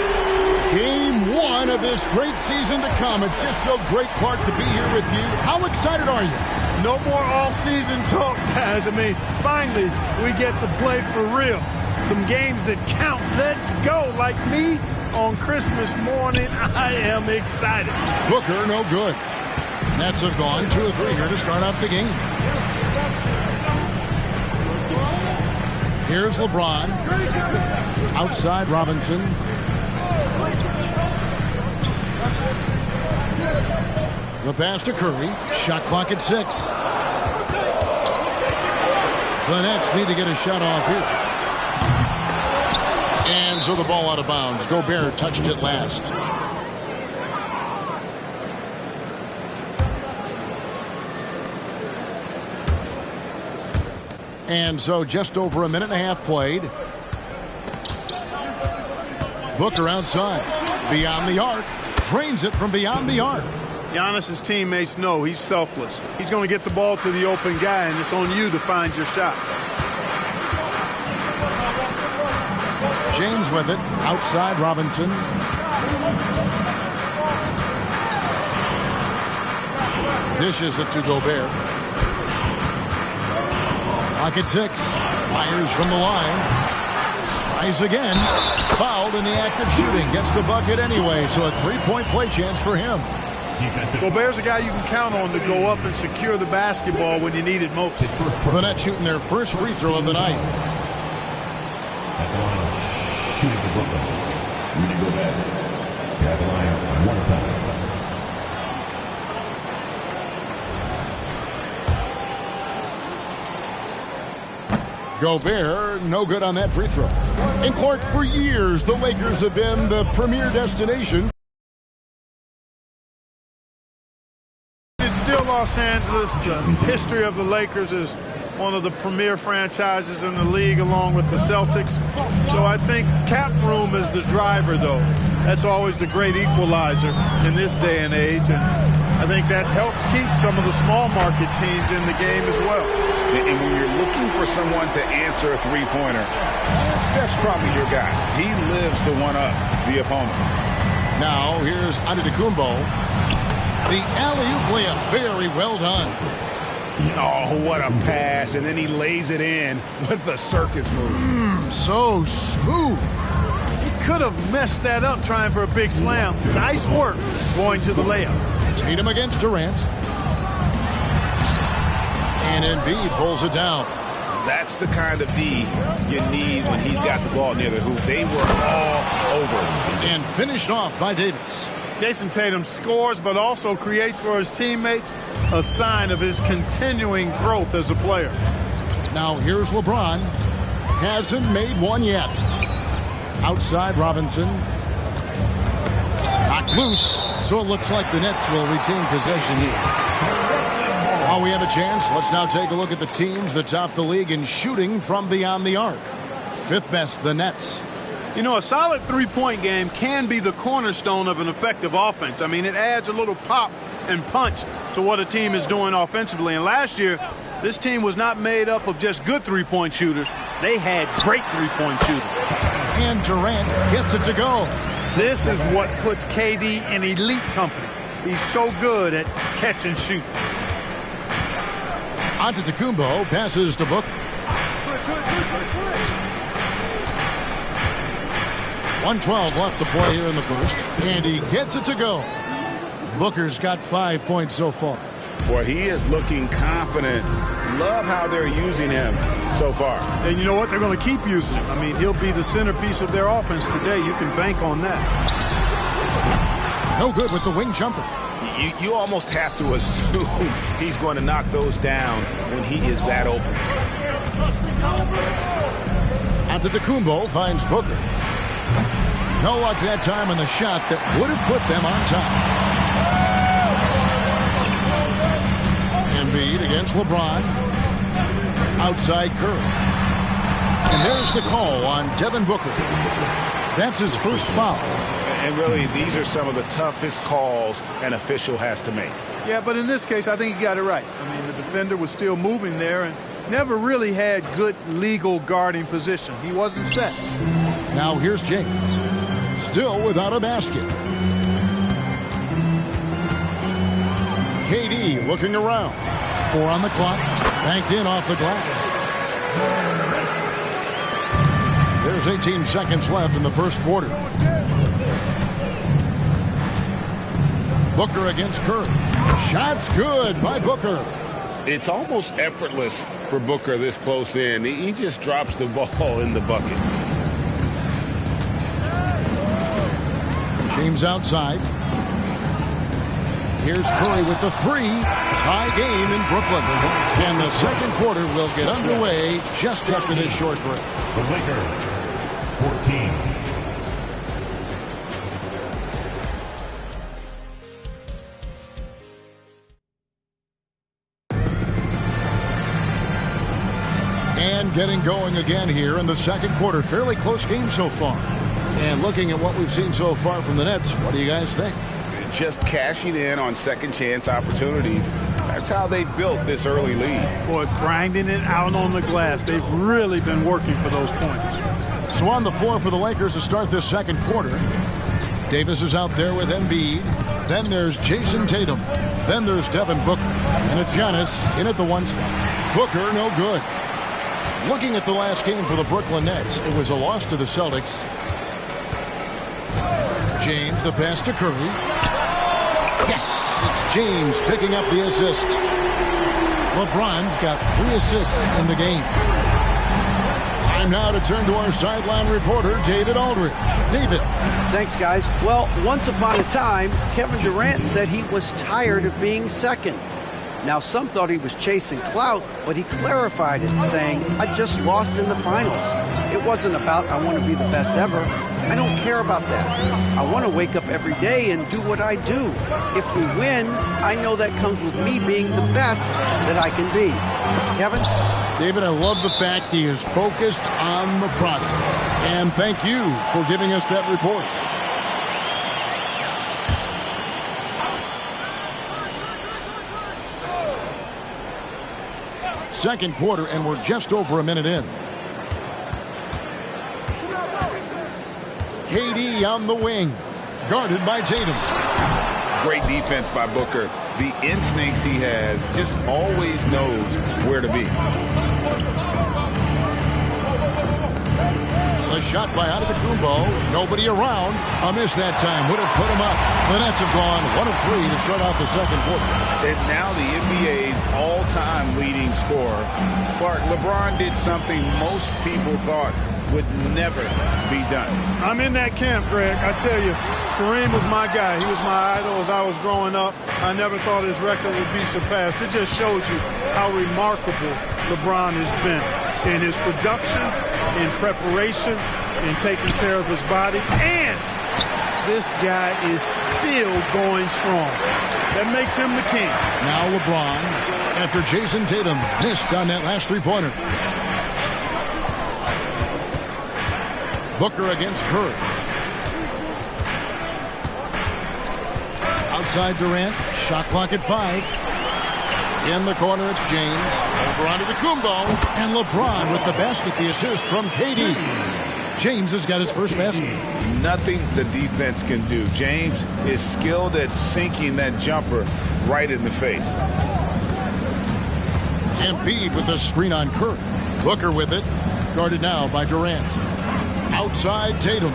Game one of this great season to come. It's just so great, Clark, to be here with you. How excited are you? No more off-season talk, guys. I mean, finally, we get to play for real. Some games that count. Let's go. Like me on Christmas morning, I am excited. Booker, no good. Nets have gone 2 of 3 here to start out the game. Here's LeBron. Outside Robinson. The pass to Curry. Shot clock at 6. The Nets need to get a shot off here. And so the ball out of bounds. Gobert touched it last. And so just over a minute and a half played. Booker outside. Beyond the arc. Drains it from beyond the arc. Giannis's teammates know he's selfless. He's going to get the ball to the open guy, and it's on you to find your shot. James with it. Outside Robinson. Dishes it to Gobert. Clock at 6. Fires from the line. Tries again. Fouled in the act of shooting. Gets the bucket anyway, so a 3-point play chance for him. Gobert's a guy you can count on to go up and secure the basketball when you need it most. The Nets shooting their first free throw of the night. Shooting for Brooklyn. Rudy Gobert. At the line one time. Gobert, no good on that free throw. And Clark, for years, the Lakers have been the premier destination. It's still Los Angeles. The history of the Lakers is one of the premier franchises in the league, along with the Celtics. So I think cap room is the driver, though. That's always the great equalizer in this day and age. And I think that helps keep some of the small market teams in the game as well. And when you're looking for someone to answer a three-pointer, Steph's probably your guy. He lives to one-up the opponent. Now, here's Antetokounmpo. The alley-oop layup, very well done. Oh, what a pass. And then he lays it in with the circus move. So smooth. He could have messed that up trying for a big slam. Nice work going to the layup. Tatum against Durant. And Embiid pulls it down. That's the kind of D you need when he's got the ball near the hoop. They were all over. And finished off by Davis. Jason Tatum scores, but also creates for his teammates, a sign of his continuing growth as a player. Now here's LeBron. Hasn't made one yet. Outside Robinson. Knocked loose. So it looks like the Nets will retain possession here. While we have a chance, let's now take a look at the teams that top the league in shooting from beyond the arc. 5th best, the Nets. You know, a solid three-point game can be the cornerstone of an effective offense. I mean, it adds a little pop and punch to what a team is doing offensively. And last year, this team was not made up of just good three-point shooters. They had great three-point shooters. And Durant gets it to go. This is what puts KD in elite company. He's so good at catch and shoot. Antetokounmpo passes to Booker. 1:12 left to play here in the first, and he gets it to go. Booker's got 5 points so far. Boy, he is looking confident. Love how they're using him so far. And you know what? They're going to keep using him. I mean, he'll be the centerpiece of their offense today. You can bank on that. No good with the wing jumper. You almost have to assume he's going to knock those down when he is that open. Antetokounmpo finds Booker. No luck that time on the shot that would have put them on top. Embiid against LeBron. Outside Curry. And there's the call on Devin Booker. That's his first foul. And really, these are some of the toughest calls an official has to make. Yeah, but in this case, I think he got it right. I mean, the defender was still moving there and never really had good legal guarding position. He wasn't set. Now here's James. Still without a basket. KD looking around. 4 on the clock. Banked in off the glass. There's 18 seconds left in the first quarter. Booker against Curry. Shot's good by Booker. It's almost effortless for Booker this close in. He just drops the ball in the bucket. James outside. Here's Curry with the 3. Tie game in Brooklyn. And the second quarter will get underway just after this short break. The Lakers, 14. And getting going again here in the second quarter. Fairly close game so far. And looking at what we've seen so far from the Nets, what do you guys think? Just cashing in on second chance opportunities. That's how they built this early lead. Boy, grinding it out on the glass. They've really been working for those points. So on the floor for the Lakers to start this second quarter. Davis is out there with Embiid. Then there's Jason Tatum. Then there's Devin Booker. And it's Giannis in at the 1 spot. Booker, no good. Looking at the last game for the Brooklyn Nets, it was a loss to the Celtics. James, the pass to Curry. Yes, it's James picking up the assist. LeBron's got 3 assists in the game. Time now to turn to our sideline reporter, David Aldridge. David. Thanks, guys. Well, once upon a time, Kevin Durant said he was tired of being second. Now, some thought he was chasing clout, but he clarified it, saying, I just lost in the finals. It wasn't about I want to be the best ever. I don't care about that. I want to wake up every day and do what I do. If we win, I know that comes with me being the best that I can be. Kevin? David, I love the fact he is focused on the process. And thank you for giving us that report. Second quarter, and we're just over a minute in. KD on the wing, guarded by Tatum. Great defense by Booker. The instincts he has, just always knows where to be. The shot by Antetokounmpo. Nobody around. A miss that time. Would have put him up. The Nets have gone 1 of 3 to start out the second quarter. And now the NBA's all-time leading scorer. Clark, LeBron did something most people thought would never be done. I'm in that camp, Greg. I tell you, Kareem was my guy. He was my idol as I was growing up. I never thought his record would be surpassed. It just shows you how remarkable LeBron has been in his production, in preparation, in taking care of his body. And this guy is still going strong. That makes him the king. Now LeBron, after Jason Tatum missed on that last three-pointer. Booker against Curry. Outside Durant. Shot clock at 5. In the corner, it's James. Over onto Antetokounmpo. And LeBron with the basket, the assist from KD. James has got his first basket. Nothing the defense can do. James is skilled at sinking that jumper right in the face. Embiid with the screen on Curry. Booker with it. Guarded now by Durant. Outside Tatum.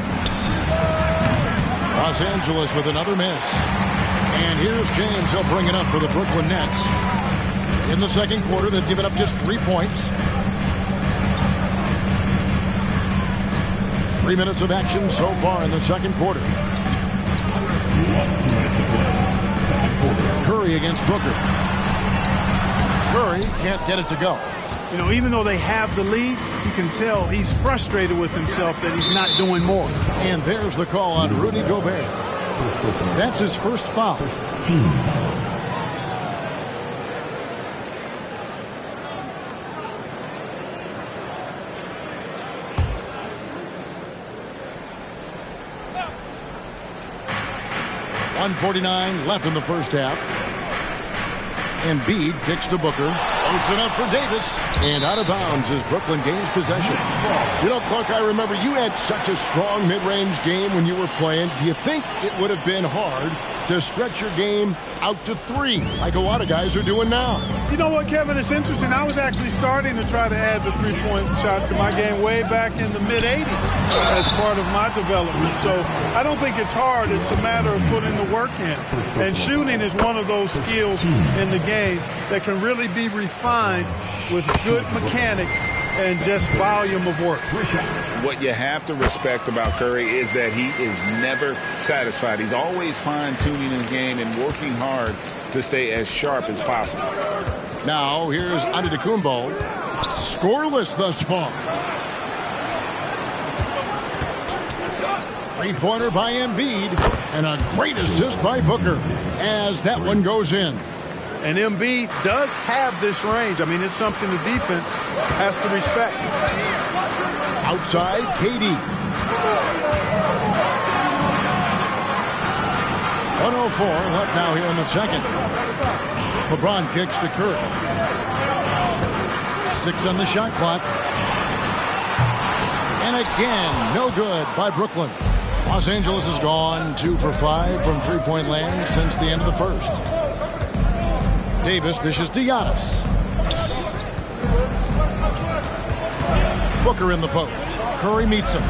Los Angeles with another miss. And here's James. He'll bring it up for the Brooklyn Nets. In the second quarter, they've given up just 3 points. 3 minutes of action so far in the second quarter. Curry against Booker. Curry can't get it to go. You know, even though they have the lead, you can tell he's frustrated with himself that he's not doing more. And there's the call on Rudy Gobert. That's his first foul. Team foul. .149 left in the first half. Embiid kicks to Booker. Puts it up for Davis. And out of bounds as Brooklyn gains possession. You know, Clark, I remember you had such a strong mid-range game when you were playing. Do you think it would have been hard to stretch your game out to 3 like a lot of guys are doing now? You know what, Kevin? It's interesting. I was actually starting to try to add the three-point shot to my game way back in the mid-'80s as part of my development. So I don't think it's hard. It's a matter of putting the work in. And shooting is one of those skills in the game that can really be refined with good mechanics and just volume of work. What you have to respect about Curry is that he is never satisfied. He's always fine-tuning his game and working hard to stay as sharp as possible. Now here's Antetokounmpo. Scoreless thus far. Three-pointer by Embiid. And a great assist by Booker as that one goes in. And Embiid does have this range. I mean, it's something the defense has to respect. Outside, KD. 104 left now here in the second. LeBron kicks to Curry. 6 on the shot clock. And again, no good by Brooklyn. Los Angeles has gone 2 for 5 from three-point land since the end of the first. Davis dishes to Giannis. Booker in the post. Curry meets him.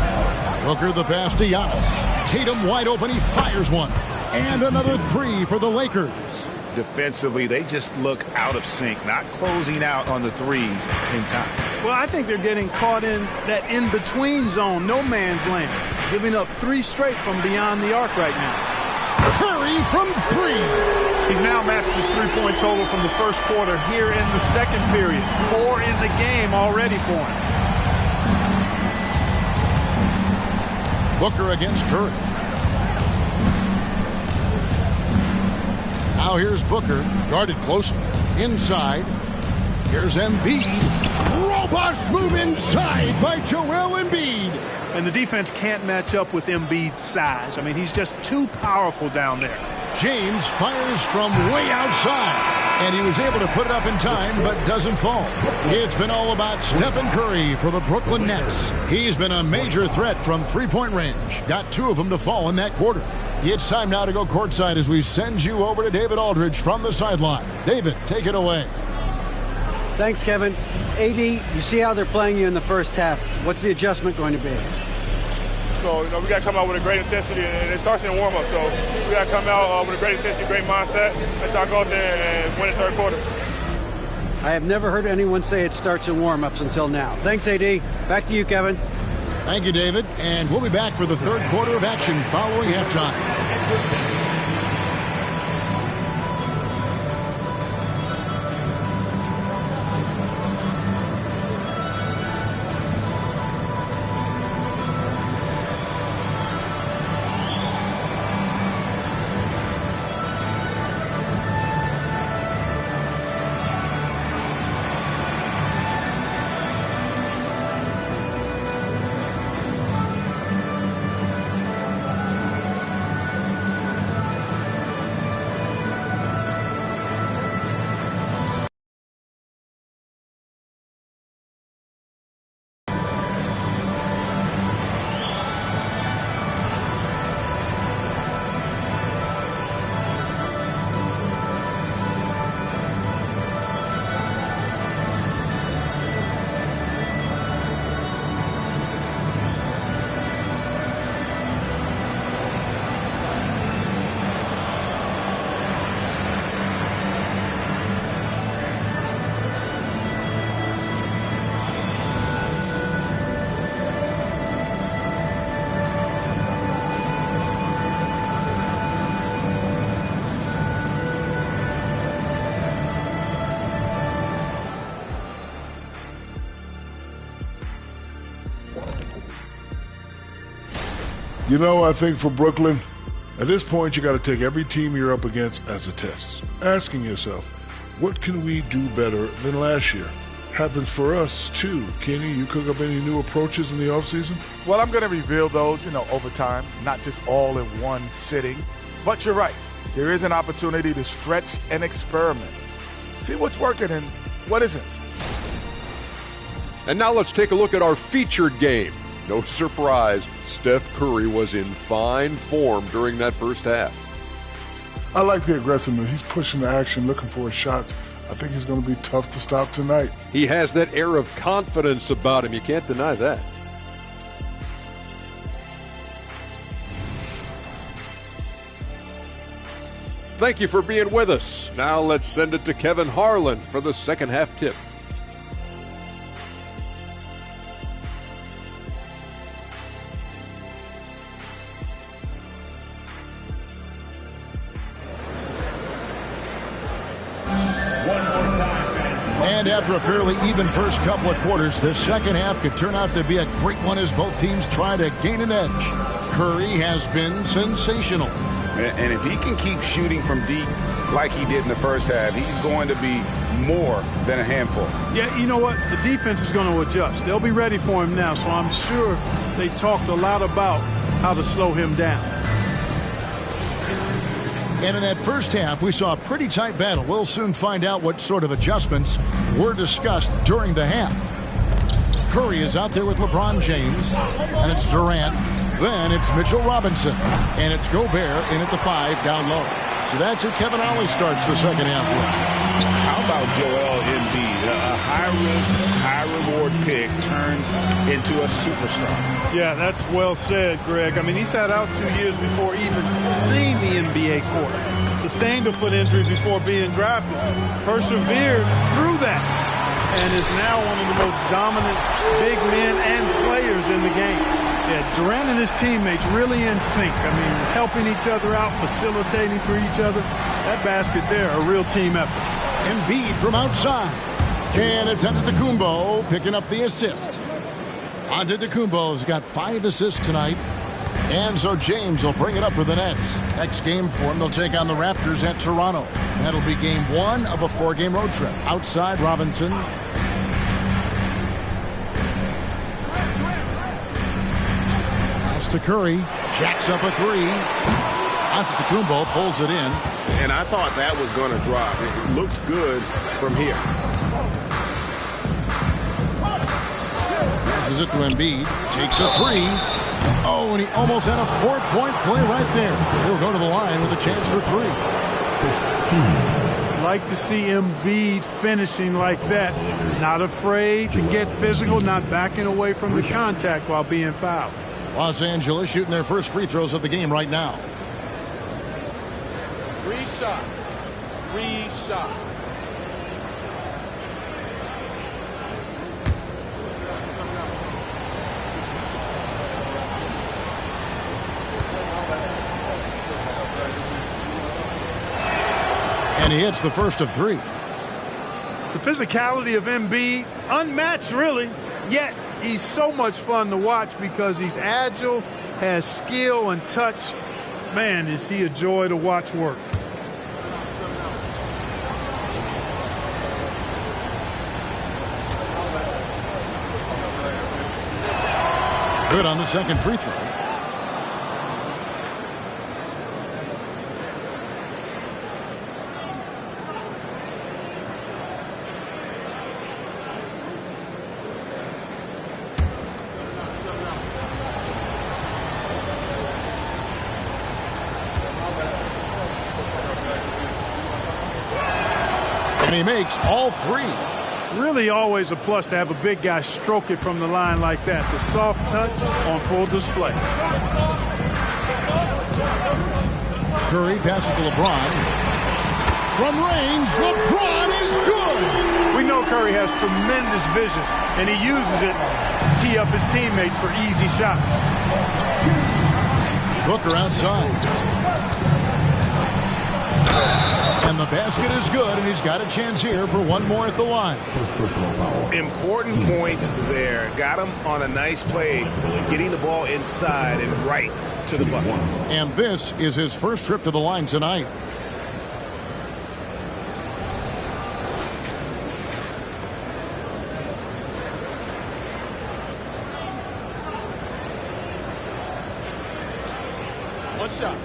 Booker the pass to Giannis. Tatum wide open. He fires one. And another 3 for the Lakers. Defensively, they just look out of sync, not closing out on the threes in time. Well, I think they're getting caught in that in-between zone, no man's land, giving up 3 straight from beyond the arc right now. Curry from 3. He's now matched his three-point total from the first quarter here in the second period. 4 in the game already for him. Booker against Curry. Now here's Booker, guarded closely. Inside. Here's Embiid. Robust move inside by Joel Embiid. And the defense can't match up with Embiid's size. I mean, he's just too powerful down there. James fires from way outside. And he was able to put it up in time, but doesn't fall. It's been all about Stephen Curry for the Brooklyn Nets. He's been a major threat from three-point range. Got 2 of them to fall in that quarter. It's time now to go courtside as we send you over to David Aldridge from the sideline. David, take it away. Thanks, Kevin. AD, you see how they're playing you in the first half. What's the adjustment going to be? So, we got to come out with a great intensity, and it starts in the warm-up. So, we got to come out with a great intensity, great mindset, and try to go out there and win the third quarter. I have never heard anyone say it starts in warm-ups until now. Thanks, AD. Back to you, Kevin. Thank you, David. And we'll be back for the third quarter of action following halftime. You know, I think for Brooklyn, at this point, you got to take every team you're up against as a test. Asking yourself, what can we do better than last year? Happens for us, too. Kenny, you cook up any new approaches in the offseason? Well, I'm going to reveal those, over time, not just all in one sitting. But you're right. There is an opportunity to stretch and experiment. See what's working and what isn't. And now let's take a look at our featured game. No surprise, Steph Curry was in fine form during that first half. I like the aggressiveness. He's pushing the action, looking for his shots. I think he's going to be tough to stop tonight. He has that air of confidence about him. You can't deny that. Thank you for being with us. Now let's send it to Kevin Harlan for the second half tip. And after a fairly even first couple of quarters, the second half could turn out to be a great one as both teams try to gain an edge. Curry has been sensational. And if he can keep shooting from deep like he did in the first half, he's going to be more than a handful. Yeah, you know what? The defense is going to adjust. They'll be ready for him now, so I'm sure they talked a lot about how to slow him down. And in that first half, we saw a pretty tight battle. We'll soon find out what sort of adjustments were discussed during the half. Curry is out there with LeBron James, and it's Durant. Then it's Mitchell Robinson, and it's Gobert in at the 5 down low. So that's who Kevin Ollie starts the second half with. How about Joel Embiid? A high-risk, high-reward pick turns into a superstar. Yeah, that's well said, Greg. I mean, he sat out 2 years before even seeing the NBA court. Sustained a foot injury before being drafted. Persevered through that. And is now one of the most dominant big men and players in the game. Yeah, Durant and his teammates really in sync. I mean, helping each other out, facilitating for each other. That basket there, a real team effort. Embiid from outside. And it's Antetokounmpo picking up the assist. Antetokounmpo's got 5 assists tonight. And so James will bring it up for the Nets. Next game for him, they'll take on the Raptors at Toronto. That'll be game 1 of a 4-game road trip. Outside Robinson. To Curry, jacks up a 3. Antetokounmpo pulls it in. And I thought that was going to drop. It looked good from here. Passes it to Embiid. Takes a 3. Oh, and he almost had a 4-point play right there. He'll go to the line with a chance for 3. Like to see Embiid finishing like that. Not afraid to get physical, not backing away from the contact while being fouled. Los Angeles shooting their first free throws of the game right now. 3 shots. 3 shots. And he hits the first of 3. The physicality of Embiid, unmatched really, yet he's so much fun to watch because he's agile, has skill and touch. Man, is he a joy to watch work. Good on the second free throw. And he makes all 3. Really always a plus to have a big guy stroke it from the line like that. The soft touch on full display. Curry passes to LeBron. From range, LeBron is good. We know Curry has tremendous vision, and he uses it to tee up his teammates for easy shots. Booker outside. And the basket is good, and he's got a chance here for one more at the line. Important points there. Got him on a nice play, getting the ball inside and right to the bucket. And this is his first trip to the line tonight. One shot.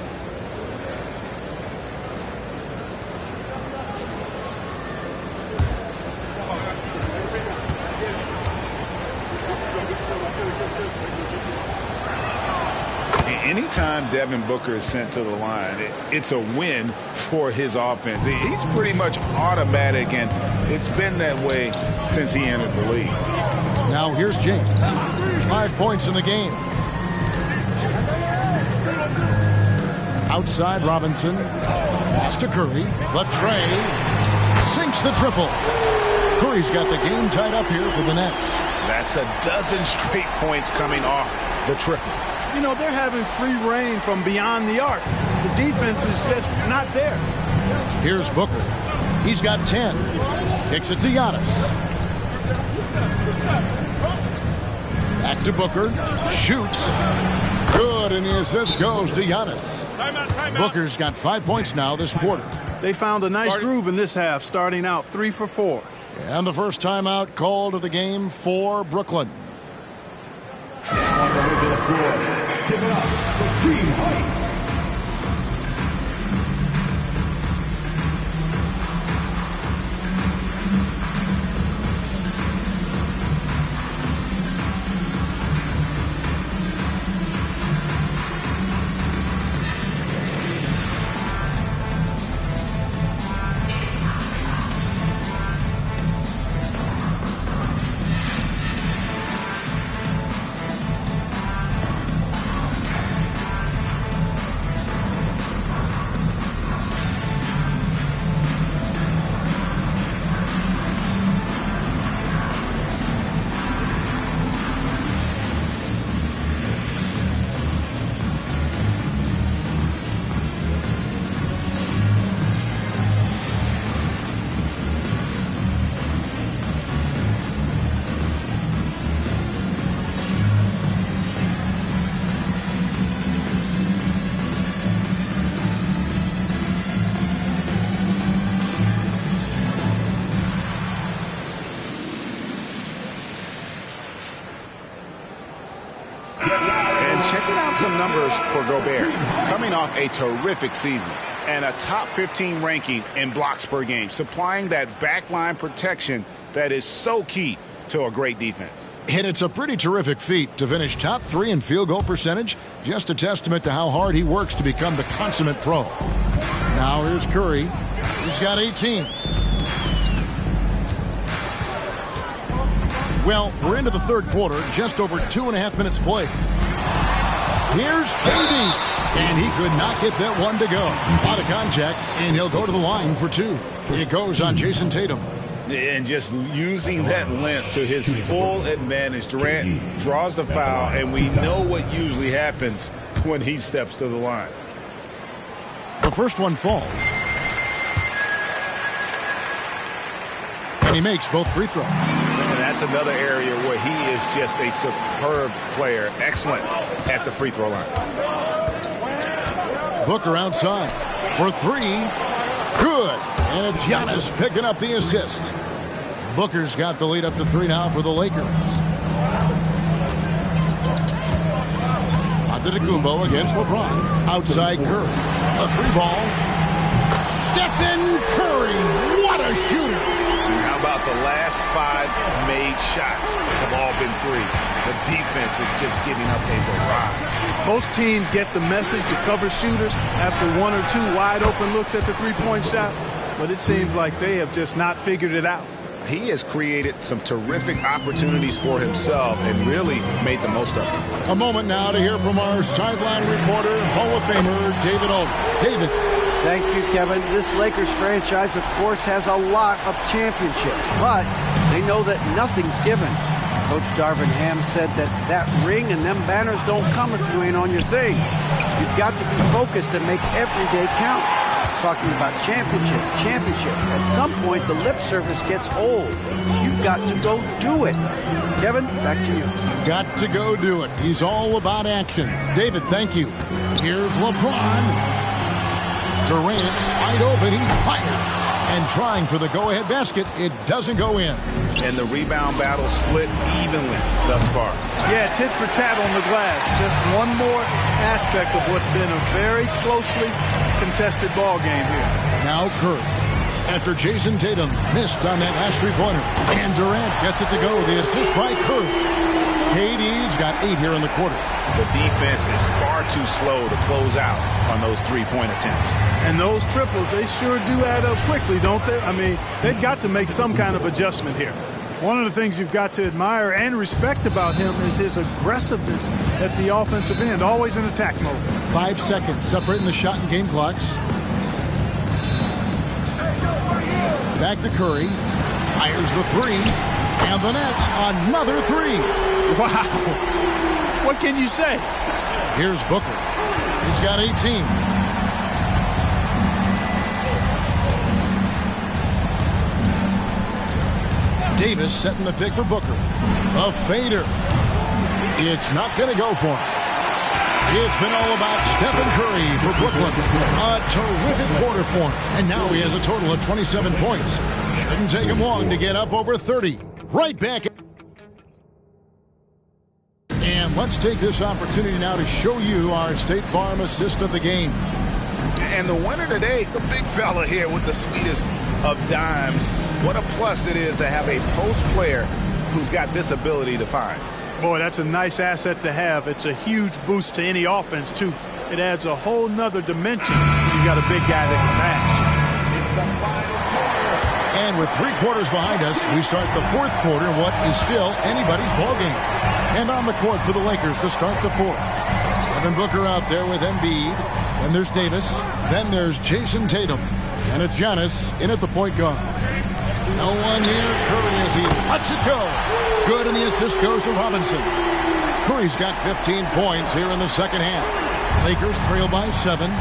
Anytime Devin Booker is sent to the line, it's a win for his offense. He's pretty much automatic, and it's been that way since he entered the league. Now here's James. 5 points in the game. Outside Robinson. Pass to Curry. The tray. Sinks the triple. Curry's got the game tied up here for the Nets. That's a dozen straight points coming off the triple. You know, they're having free reign from beyond the arc. The defense is just not there. Here's Booker. He's got 10. Kicks it to Giannis. Back to Booker. Shoots. Good, and the assist goes to Giannis. Timeout. Booker's got 5 points now this quarter. They found a nice groove in this half, starting out 3 for 4. And the first timeout called of the game for Brooklyn. Give it up for Team Height. Checking out some numbers for Gobert. Coming off a terrific season and a top 15 ranking in blocks per game, supplying that backline protection that is so key to a great defense. And it's a pretty terrific feat to finish top 3 in field goal percentage. Just a testament to how hard he works to become the consummate pro. Now here's Curry. He's got 18. Well, we're into the third quarter, just over 2.5 minutes played. Here's KD, and he could not get that one to go. Out of contact, and he'll go to the line for 2. It goes on Jason Tatum. And just using that length to his full advantage. Durant draws the foul, and we know what usually happens when he steps to the line. The first one falls. And he makes both free throws. And that's another area where he is just a superb player. Excellent at the free throw line. Booker outside for 3. Good. And it's Giannis picking up the assist. Booker's got the lead up to 3 now for the Lakers. Antetokounmpo against LeBron. Outside Curry. A 3-ball. Stephen Curry. What a shooter. How about the last 5 made shots have all been threes? The defense is just giving up a barrage. Most teams get the message to cover shooters after 1 or 2 wide open looks at the three-point shot, but it seems like they have just not figured it out. He has created some terrific opportunities for himself and really made the most of it. A moment now to hear from our sideline reporter, Hall of Famer David Aldridge. David. Thank you, Kevin. This Lakers franchise, of course, has a lot of championships, but they know that nothing's given. Coach Darvin Ham said that ring and them banners don't come if you ain't on your thing. You've got to be focused and make every day count. talking about championship. At some point, the lip service gets old. You've got to go do it. Kevin, back to you. Got to go do it. He's all about action. David, thank you. Here's LeBron. Durant wide open. He fires. And trying for the go-ahead basket, it doesn't go in. And the rebound battle split evenly thus far. Yeah, tit for tat on the glass. Just one more aspect of what's been a very closely contested ball game here. Now Curry. After Jason Tatum missed on that last three-pointer. And Durant gets it to go. The assist by Curry. KD's got 8 here in the quarter. The defense is far too slow to close out on those three-point attempts. And those triples, they sure do add up quickly, don't they? I mean, they've got to make some kind of adjustment here. One of the things you've got to admire and respect about him is his aggressiveness at the offensive end, always in attack mode. 5 seconds separating the shot and game clocks. Back to Curry. Fires the three. And the Nets, another three. Wow. What can you say? Here's Booker. He's got 18. Davis setting the pick for Booker. A fader. It's not going to go for him. It's been all about Stephen Curry for Brooklyn. A terrific quarter for him. And now he has a total of 27 points. Shouldn't take him long to get up over 30. Right back. And let's take this opportunity now to show you our State Farm assist of the game. And the winner today, the big fella here with the sweetest of dimes. What a plus it is to have a post player who's got this ability to find. Boy, that's a nice asset to have. It's a huge boost to any offense, too. It adds a whole nother dimension when you got a big guy that can pass. And with 3 quarters behind us, we start the 4th quarter in what is still anybody's ball game. And on the court for the Lakers to start the 4th. Devin Booker out there with Embiid. Then there's Davis. Then there's Jason Tatum. And it's Giannis in at the point guard. No one near Curry as he lets it go. Good, and the assist goes to Robinson. Curry's got 15 points here in the second half. Lakers trail by 7.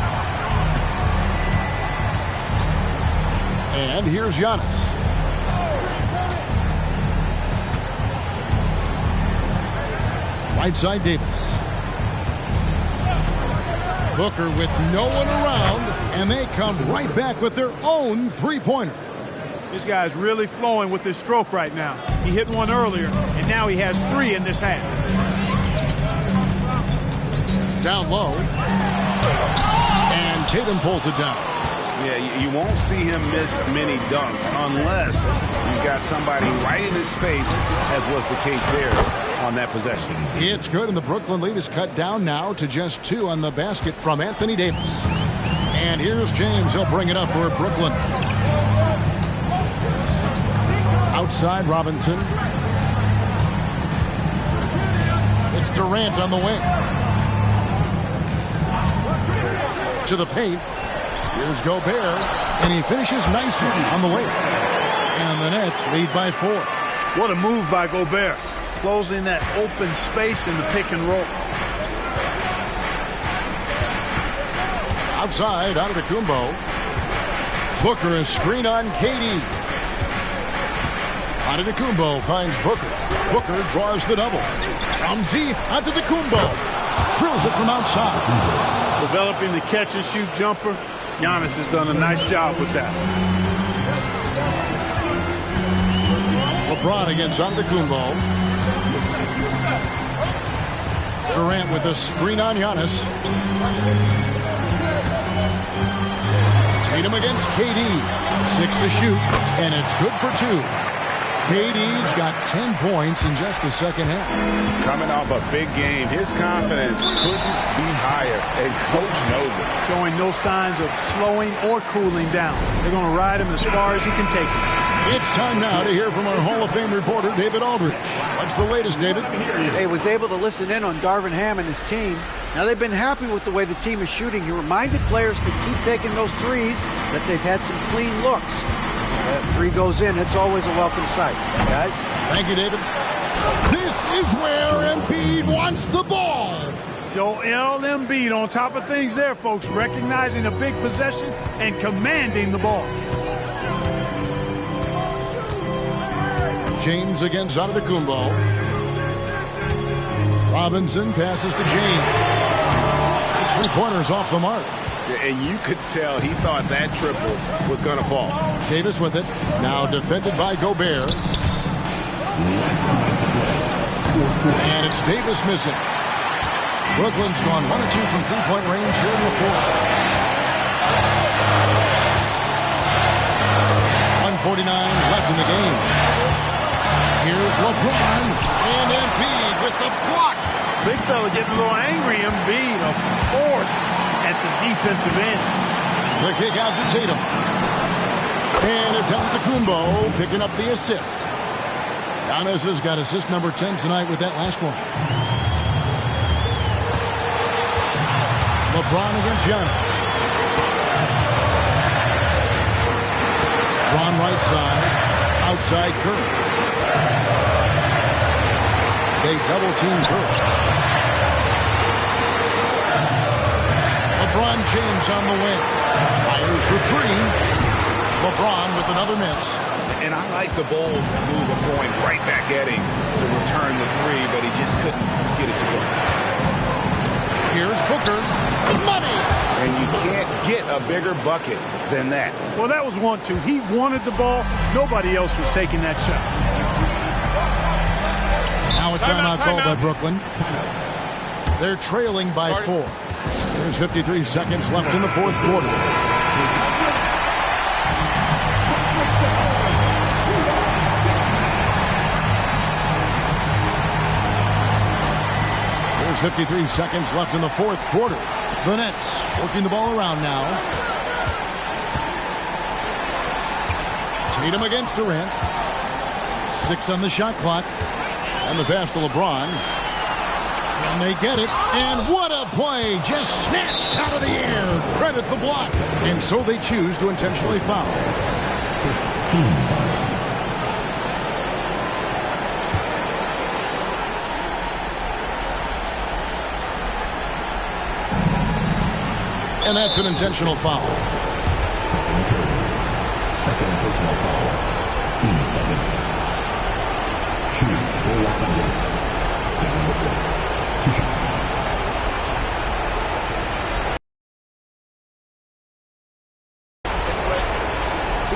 And here's Giannis. Right side Davis. Booker with no one around, and they come right back with their own three-pointer. This guy's really flowing with his stroke right now. He hit one earlier, and now he has 3 in this half. Down low. And Tatum pulls it down. Yeah, you won't see him miss many dunks unless you've got somebody right in his face, as was the case there on that possession. It's good, and the Brooklyn lead is cut down now to just 2 on the basket from Anthony Davis. And here's James. He'll bring it up for Brooklyn. Outside Robinson. It's Durant on the wing. To the paint. Here's Gobert, and he finishes nicely on the way. And the Nets lead by 4. What a move by Gobert, closing that open space in the pick and roll. Outside, Antetokounmpo. Booker is screen on KD. Antetokounmpo finds Booker. Booker draws the double. From deep, Antetokounmpo drills it from outside. Developing the catch-and-shoot jumper. Giannis has done a nice job with that. LeBron against Antetokounmpo. Durant with a screen on Giannis. Tatum against KD. 6 to shoot, and it's good for 2. KD's got 10 points in just the second half. Coming off a big game, his confidence couldn't be higher, and coach knows it. Showing no signs of slowing or cooling down. They're going to ride him as far as he can take him. It's time now to hear from our Hall of Fame reporter, David Aldridge. What's the latest, David? He was able to listen in on Darvin Ham and his team. Now they've been happy with the way the team is shooting. He reminded players to keep taking those threes, that they've had some clean looks. That 3 goes in, it's always a welcome sight, guys. Thank you, David. This is where Embiid wants the ball. Joel Embiid on top of things there, folks, recognizing a big possession and commanding the ball. James against Antetokounmpo. Robinson passes to James. His three-pointers off the mark. And you could tell he thought that triple was going to fall. Davis with it. Now defended by Gobert. And it's Davis missing. Brooklyn's gone 1 of 2 from three-point range here in the fourth. 1:49 left in the game. Here's LeBron and Embiid with the block. Big fella getting a little angry. Embiid, a force at the defensive end. The kick out to Tatum. And it's Antetokounmpo picking up the assist. Giannis has got assist number 10 tonight with that last one. LeBron against Giannis. LeBron right side. Outside Curry. They double team Curry. LeBron James on the wing. Fires for three. LeBron with another miss. And I like the bold move of going right back at him to return the three, but he just couldn't get it to go. Here's Booker. Money! And you can't get a bigger bucket than that. Well, that was 1-2. He wanted the ball. Nobody else was taking that shot. Now a timeout called by Brooklyn. They're trailing by 4. There's 53 seconds left in the fourth quarter. There's 53 seconds left in the fourth quarter. The Nets working the ball around now. Tatum against Durant. 6 on the shot clock. And the pass to LeBron. And they get it. And what a play. Just snatched out of the air. Credit the block. And so they choose to intentionally foul. 15. And that's an intentional foul. Second intentional foul. Team second. Shooting for Los Angeles. Devin Booker. 2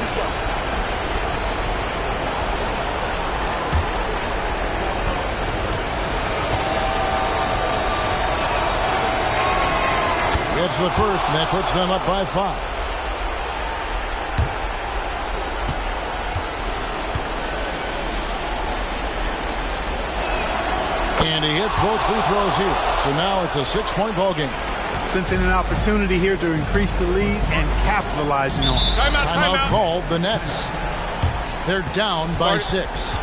shots. It's the first, and that puts them up by 5. And he hits both free throws here. So now it's a 6-point ball game. Sensing an opportunity here to increase the lead and capitalizing on it. Timeout called the Nets. They're down by 6.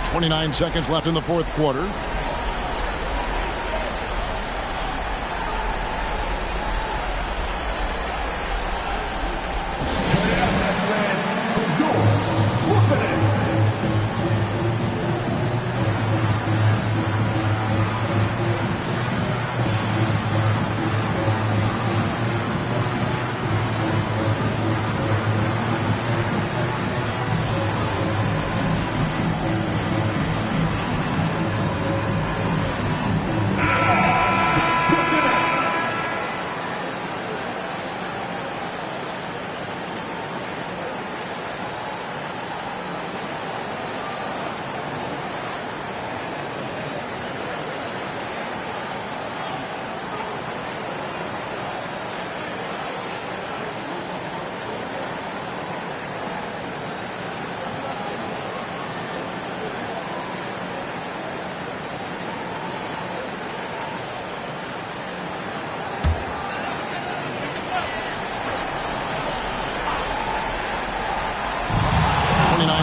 29 seconds left in the fourth quarter.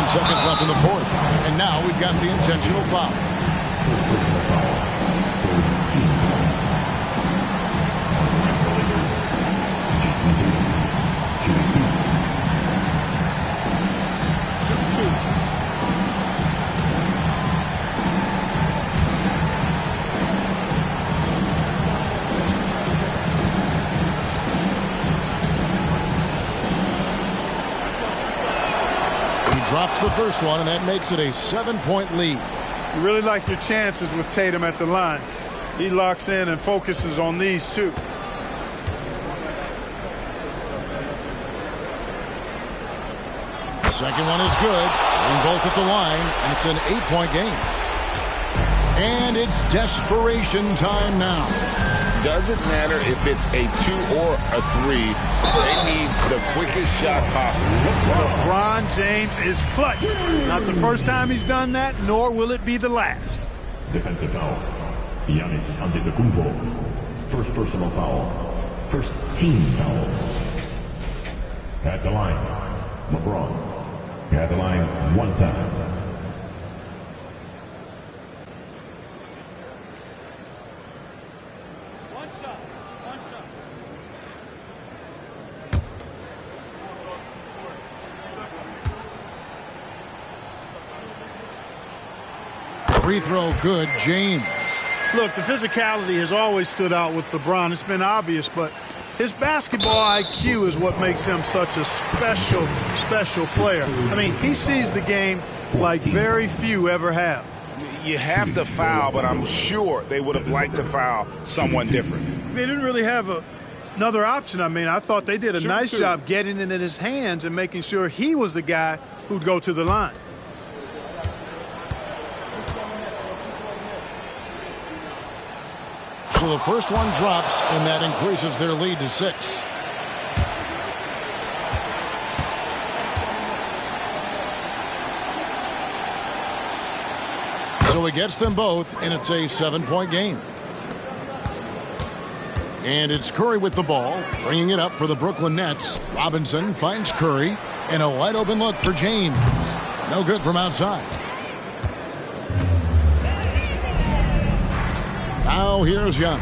Seconds left in the fourth. And now we've got the intentional foul. drops the first one, and that makes it a 7-point lead. You really like your chances with Tatum at the line. He locks in and focuses on these two. Second one is good. And both at the line, and it's an 8-point game. And it's desperation time now. Doesn't matter if it's a 2 or a 3. They need the quickest shot possible. LeBron James is clutch. Not the first time he's done that, nor will it be the last. Defensive foul. Giannis Antetokounmpo. First personal foul. First team foul. At the line, LeBron. At the line, 1 time. Free throw good, James. Look, the physicality has always stood out with LeBron. It's been obvious, but his basketball IQ is what makes him such a special player. I mean, he sees the game like very few ever have. You have to foul, but I'm sure they would have liked to foul someone different. They didn't really have another option. I mean, I thought they did a nice job getting it in his hands and making sure he was the guy who'd go to the line. So the first one drops, and that increases their lead to 6. So he gets them both, and it's a 7-point game. And it's Curry with the ball, bringing it up for the Brooklyn Nets. Robinson finds Curry, and a wide open look for James. No good from outside. Now here's Giannis.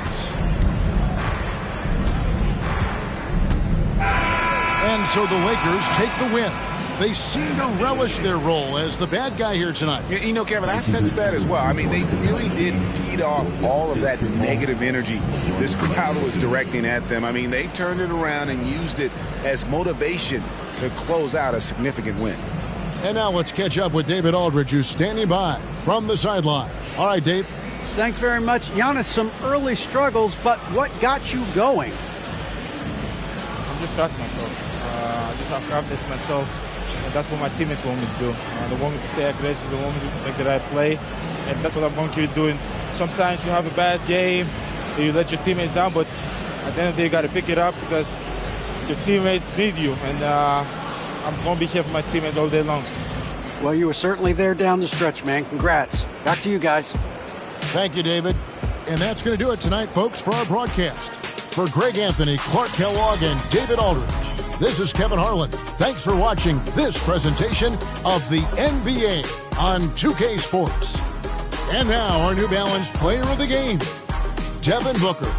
And so the Lakers take the win. They seem to relish their role as the bad guy here tonight. You know, Kevin, I sense that as well. I mean, they really did feed off all of that negative energy this crowd was directing at them. I mean, they turned it around and used it as motivation to close out a significant win. And now let's catch up with David Aldridge, who's standing by from the sideline. All right, Dave. Thanks very much. Giannis, some early struggles, but what got you going? I'm just trusting myself. I just have confidence in myself. And that's what my teammates want me to do. They want me to stay aggressive. They want me to make the right play. And that's what I'm going to keep doing. Sometimes you have a bad game. You let your teammates down. But at the end of the day, you got to pick it up because your teammates need you. And I'm going to be here for my teammates all day long. Well, you were certainly there down the stretch, man. Congrats. Back to you guys. Thank you, David. And that's going to do it tonight, folks, for our broadcast. For Greg Anthony, Clark Kellogg, and David Aldridge, this is Kevin Harlan. Thanks for watching this presentation of the NBA on 2K Sports. And now our New Balance Player of the Game, Devin Booker.